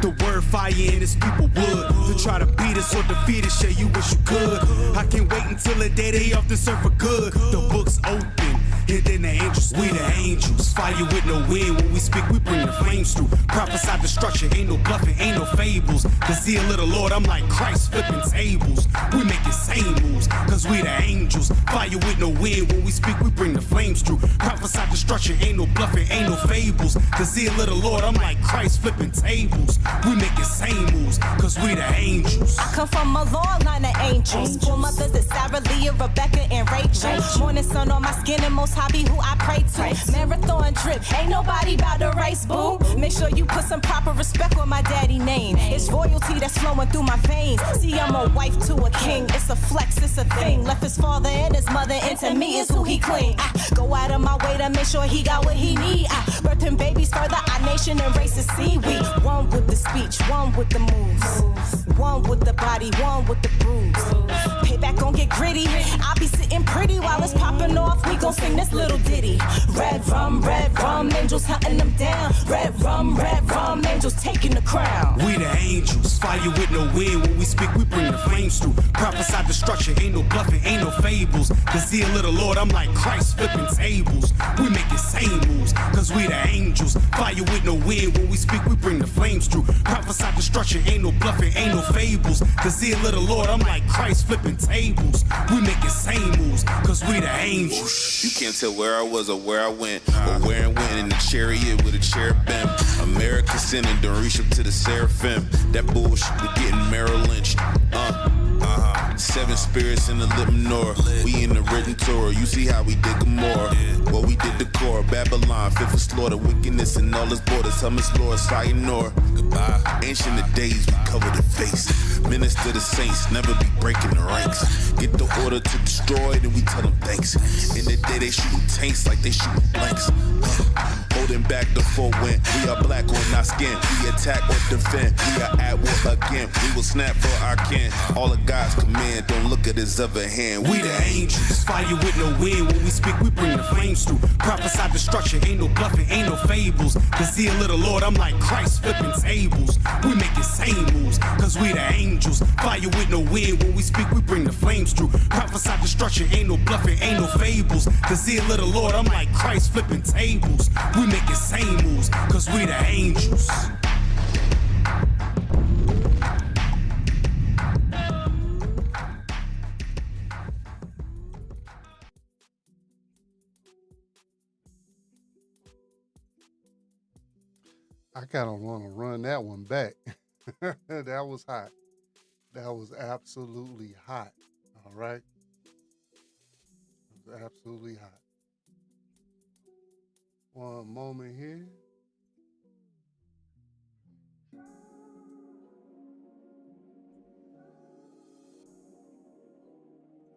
[SPEAKER 10] The word fire in this people would to try to beat us or defeat us, yeah, you wish you could. I can't wait until the day they off the surf for good. The book's open, and then the angels, we the angels. Fire with no wind, when we speak, we bring the flames through. Prophesy destruction, ain't no bluffing, ain't no fables. The zeal of the Lord, I'm like Christ flipping tables. We making same moves, cause we the angels. Fire with no wind, when we speak, we bring the flames through. Prophesy destruction, ain't no bluffing, ain't no fables. The zeal of the Lord, I'm like Christ flipping tables. We making same moves, cause we the angels.
[SPEAKER 11] I come from a long line of angels. Four mothers is Sarah, Leah, Rebecca, and Rachel. Morning sun on my skin and most hobby who I pray to. Marathon drip, ain't nobody about to race, boo. Make sure you put some proper respect on my daddy name. It's royalty that's flowing through my veins. See, I'm a wife to a king. It's a flex, it's a thing. Left his father and his mother, and to me is who he cling. I go out of my way to make sure he got what he need. I birthing babies further, our nation and races see. We one with the speech, one with the moves, one with the Nobody won with the bruise. Payback gon' get gritty. I'll be sitting pretty while it's popping off. We gon' sing this little ditty. Red rum, angels hunting them down. Red rum, angels taking the crown.
[SPEAKER 10] We the angels, fire with no wind. When we speak, we bring the flames through. Prophesy destruction, ain't no bluffing, ain't no fables. The zeal of the Lord, I'm like Christ flipping tables. We making same moves, cause we the angels. Fire with no wind. When we speak, we bring the flames through. Prophesy destruction, ain't no bluffing, ain't no fables. The zeal of the Lord, I'm like Christ flipping tables. We making same moves, cause we the angels.
[SPEAKER 12] You can't tell where I was or where I went, or where I went in the chariot with a cherubim. America sinning, don't reach up to the seraphim. That bullshit, we getting Merrill Lynch. 7 spirits in the Lipnor. We in the written Torah. You see how we did Gomorrah. Well, we did the core. Babylon, fit for slaughter. Wickedness in all its borders. Hummus Lord, sayonara. Goodbye. Ancient of days, we cover the face. Minister the saints, never be breaking the ranks. Get the order to destroy, then we tell them thanks. In the day, they shooting tanks like they shooting blanks. Holding back the full wind. We are black on our skin. We attack or defend. We are at war again. We will snap for our kin. All of God's command. Don't look at his other hand.
[SPEAKER 10] We the angels. Fire with no wind. When we speak, we bring the flames through. Prophesy destruction. Ain't no bluffing, ain't no fables. The zeal of the Lord, I'm like Christ flipping tables. We making same moves, cause we the angels. Fire with no wind. When we speak, we bring the flames through. Prophesy destruction. Ain't no bluffing, ain't no fables. The zeal of the Lord, I'm like Christ flipping tables. We making same moves, cause we the angels.
[SPEAKER 2] I kind of want to run that one back. That was hot. That was absolutely hot. All right. It was absolutely hot. One moment here.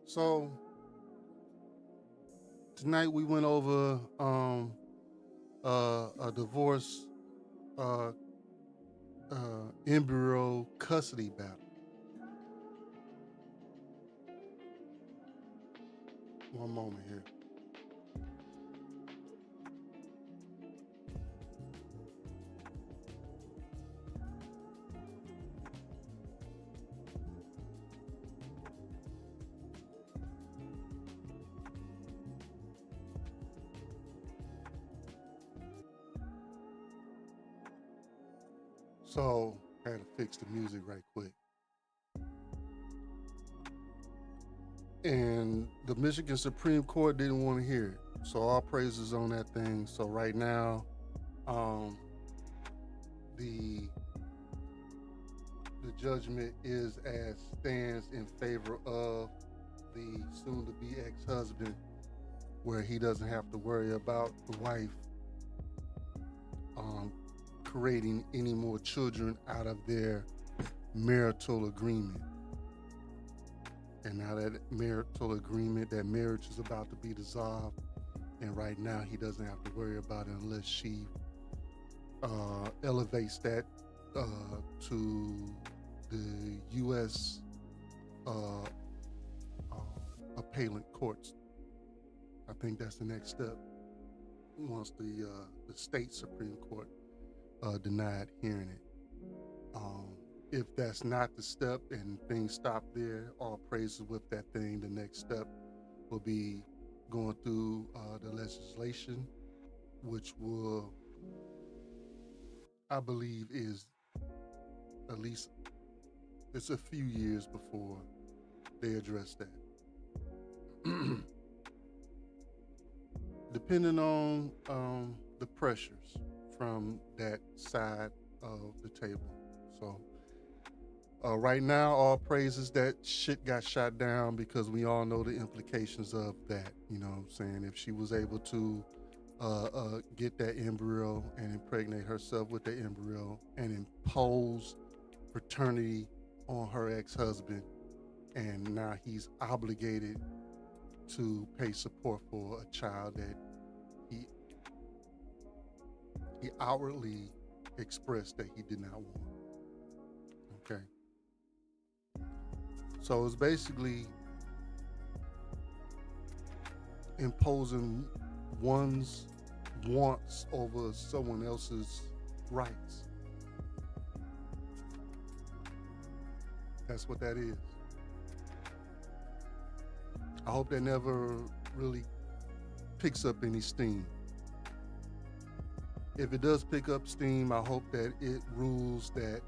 [SPEAKER 2] So tonight we went over a divorce embryo custody battle. One moment here. So I had to fix the music right quick. And the Michigan Supreme Court didn't want to hear it. So all praises on that thing. So right now, the judgment is as stands in favor of the soon-to-be ex-husband, where he doesn't have to worry about the wife creating any more children out of their marital agreement. And now that marital agreement, that marriage is about to be dissolved, and right now he doesn't have to worry about it unless she elevates that to the U.S. appellate courts. I think that's the next step once the state Supreme Court denied hearing it. If that's not the step and things stop there, all praises with that thing, the next step will be going through the legislation, which will, I believe, is at least, it's a few years before they address that. Depending on the pressures from that side of the table. So right now, all praises that shit got shot down, because we all know the implications of that. You know what I'm saying? If she was able to get that embryo and impregnate herself with the embryo and impose paternity on her ex-husband, and now he's obligated to pay support for a child that he outwardly expressed that he did not want. Okay. So it's basically imposing one's wants over someone else's rights. That's what that is. I hope that never really picks up any steam. If it does pick up steam, I hope that it rules that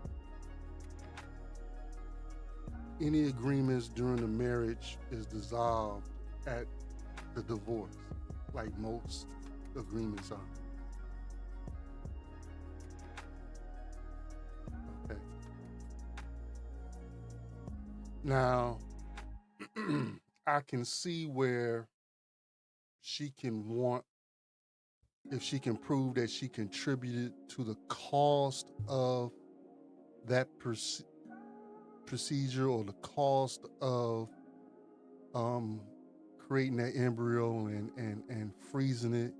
[SPEAKER 2] any agreements during the marriage is dissolved at the divorce, like most agreements are. Okay. Now, I can see where she can want, if she can prove that she contributed to the cost of that procedure or the cost of creating that embryo and freezing it.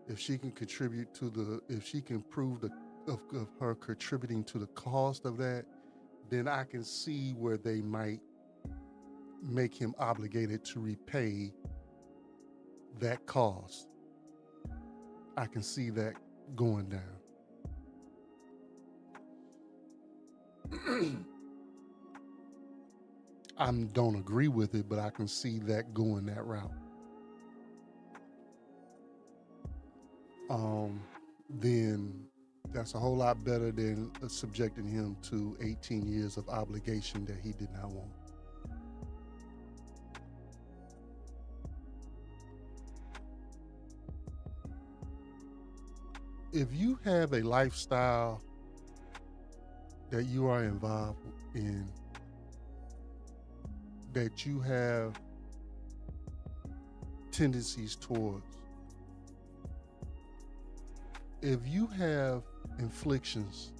[SPEAKER 2] If she can contribute to if she can prove of her contributing to the cost of that, then I can see where they might make him obligated to repay that cost. I can see that going down. I don't agree with it, but I can see that going that route. Then that's a whole lot better than subjecting him to 18 years of obligation that he did not want. If you have a lifestyle that you are involved in, that you have tendencies towards, if you have inflictions,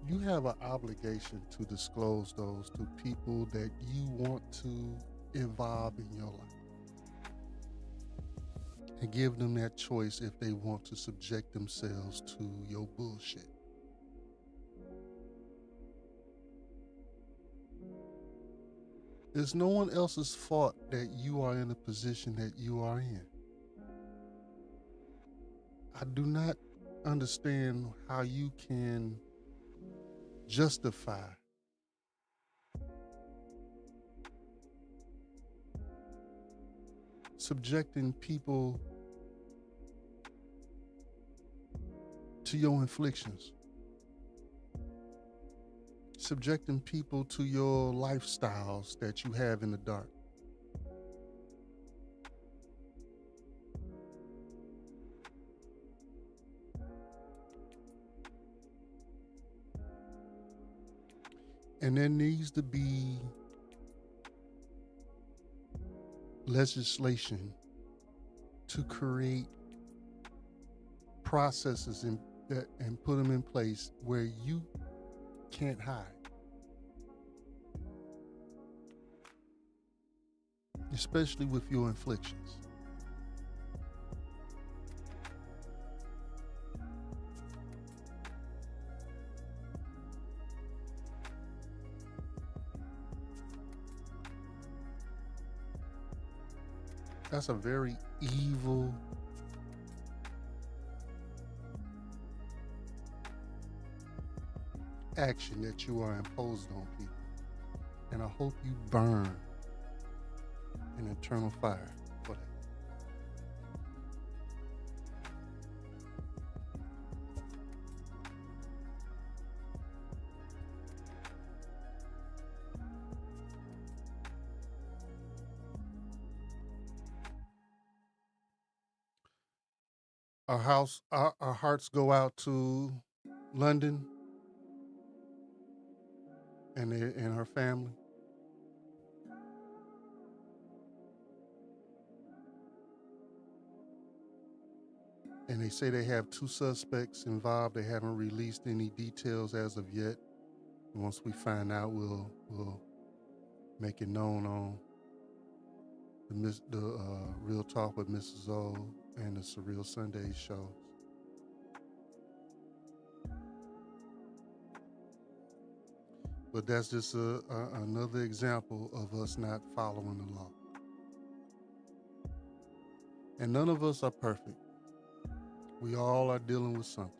[SPEAKER 2] you have an obligation to disclose those to people that you want to involve in your life. And give them that choice if they want to subject themselves to your bullshit. It's no one else's fault that you are in the position that you are in. I do not understand how you can justify subjecting people to your inflictions, subjecting people to your lifestyles that you have in the dark. And there needs to be legislation to create processes and put them in place where you can't hide, especially with your inflictions. That's a very evil action that you are imposed on people. And I hope you burn in eternal fire for that. Our hearts go out to London and her family. And they say they have 2 suspects involved. They haven't released any details as of yet. And once we find out, we'll make it known on the Real Talk with Mrs. O and the Surreal Sundays show. But that's just another example of us not following the law. And none of us are perfect. We all are dealing with something.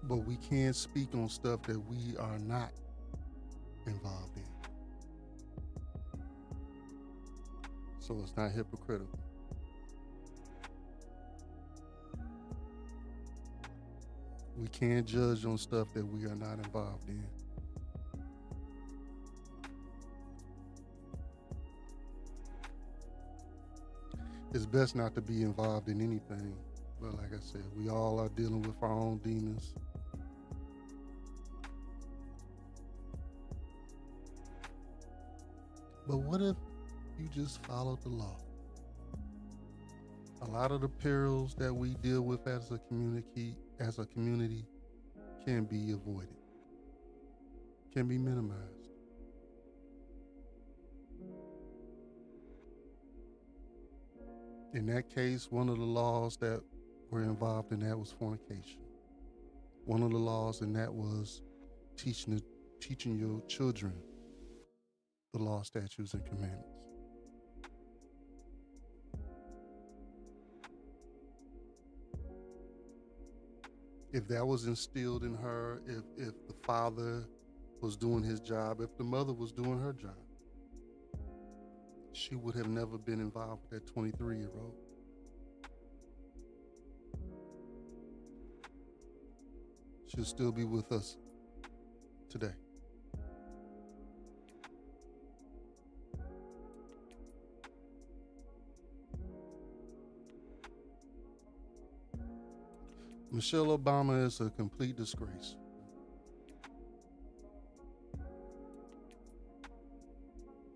[SPEAKER 2] But we can't speak on stuff that we are not involved in. So it's not hypocritical. We can't judge on stuff that we are not involved in. It's best not to be involved in anything. But like I said, we all are dealing with our own demons. But what if you just followed the law? A lot of the perils that we deal with as a community can be avoided, can be minimized. In that case, one of the laws that were involved in that was fornication. One of the laws in that was teaching your children the law, statutes, and commandments. If that was instilled in her, if the father was doing his job, if the mother was doing her job, she would have never been involved with that 23-year-old. She'll still be with us today. Michelle Obama is a complete disgrace.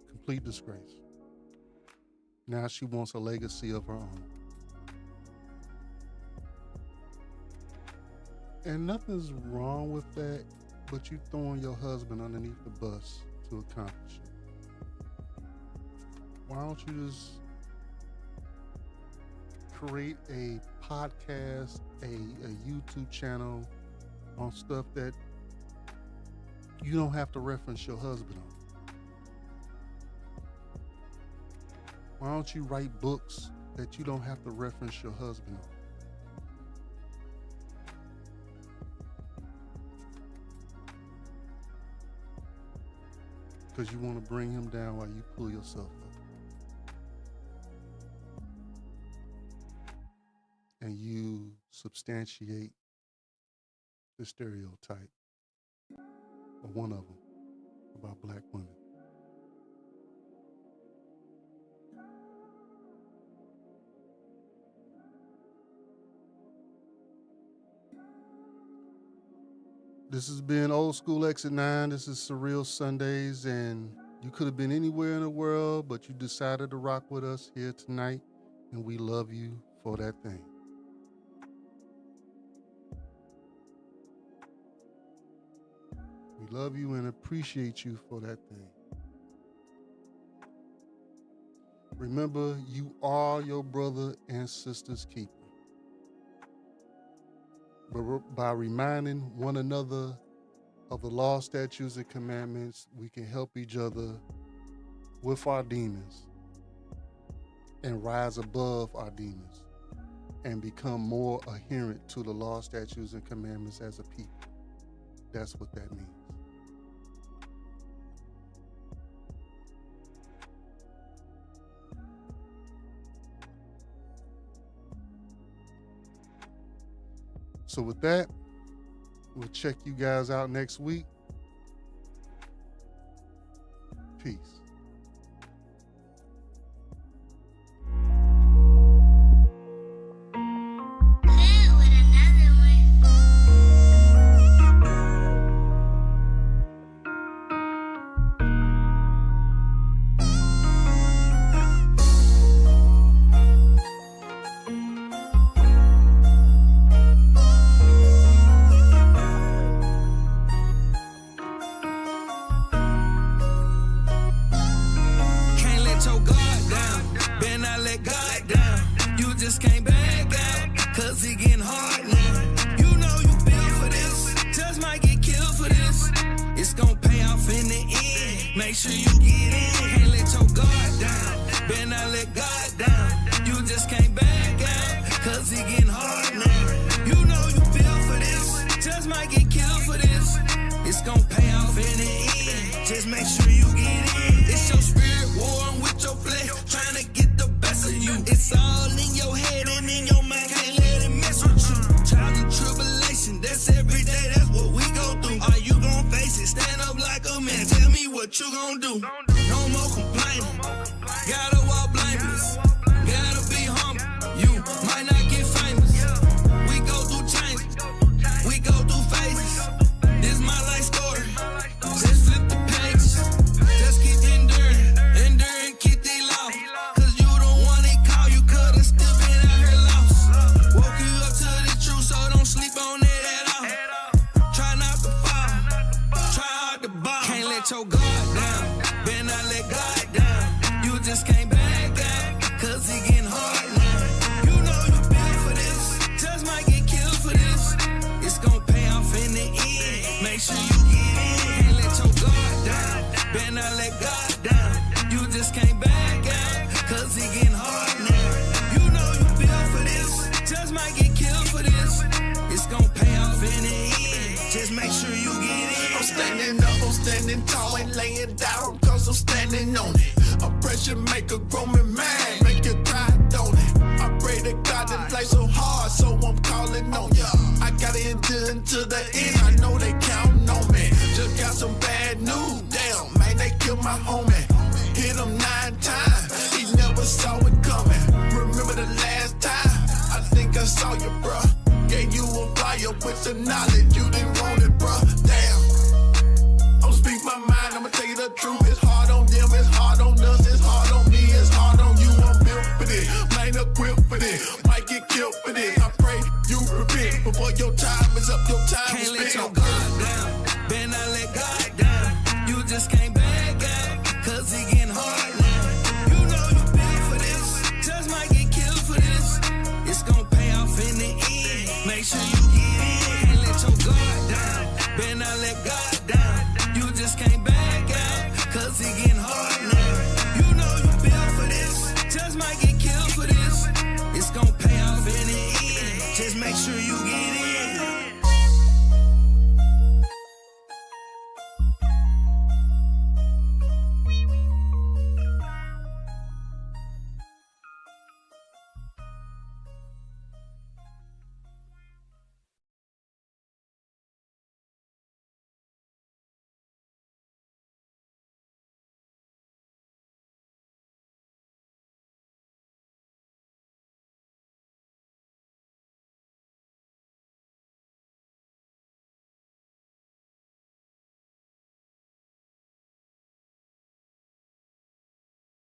[SPEAKER 2] Complete disgrace. Now she wants a legacy of her own. And nothing's wrong with that, but you throwing your husband underneath the bus to accomplish it. Why don't you just create a podcast, a YouTube channel on stuff that you don't have to reference your husband on? Why don't you write books that you don't have to reference your husband on? Because you want to bring him down while you pull yourself up. And you substantiate the stereotype, or one of them, about black women. This has been Old School Exit 9. This is Surreal Sundays, and you could have been anywhere in the world, but you decided to rock with us here tonight, and we love you for that thing. We love you and appreciate you for that thing. Remember, you are your brother and sister's keeper. But by reminding one another of the law, statutes, and commandments, we can help each other with our demons and rise above our demons and become more adherent to the law, statutes, and commandments as a people. That's what that means. So with that, we'll check you guys out next week. Peace.
[SPEAKER 10] Make sure you get in. Can't let your guard down. Better not let God down. You just can't back out, cause it getting hard now. You know you feel for this. Just might get killed for this. It's gonna pay off in the end. Just make sure you get in. It's your spirit warring with your flesh, trying to get the best of you. It's all in your head and in your mind. Can't let it mess with you. Trials and tribulation, that's every day. That's what we go through. Are you gonna face it? Stand up like a man. Tell me what you gonna do. No more complaining. Gotta walk blameless. Gotta be humble. You might not get famous. We go through changes. We go through phases. This my life story. Just flip the pages. Just keep enduring. Enduring, keep the law. Cause you the one they call. You could've still been out here lost. Woke you up to the truth, so don't sleep on it at all. Try not to fall. Try hard to ball. Can't let your guard down. Better not let God down. You just can't back out, cause it getting hard now. You know you built for this. Just might get killed for this. It's gonna pay off in the end. Make sure you get in. Can't let your guard down. Better not let God down. You just can't back out, cause it getting hard now. You know you built for this. Just might get killed for this. It's gonna pay off in the end. Just make sure you get in.
[SPEAKER 13] I'm standing up, I'm standing tall, ain't laying down, cause I'm standing on it. A pressure make a grown man mad, make you cry, don't it? I pray to God that life so hard, so I'm calling on ya. I gotta endure until the end, I know they counting on me. Just got some bad news, damn, man, they killed my homie. Hit him 9 times, he never saw it coming. Remember the last time, I think I saw you, bruh. Gave you a fire with the knowledge, you didn't want it, bruh. Damn. I'm speak my mind, I'ma tell you the truth. It's hard on them, it's hard on us, it's hard on me, it's hard on you. I'm built for this, man, equipped for this. Might get killed for this. I pray you repent before your time is up. Your time is
[SPEAKER 10] Can't let your
[SPEAKER 13] spent.
[SPEAKER 10] guard down. Better not let God down. You just can't back out, cause it getting hard now. You know you built for this. Just might get killed for this. It's gonna pay off in the end. Make sure you get in. Can't let your guard down. Better not let God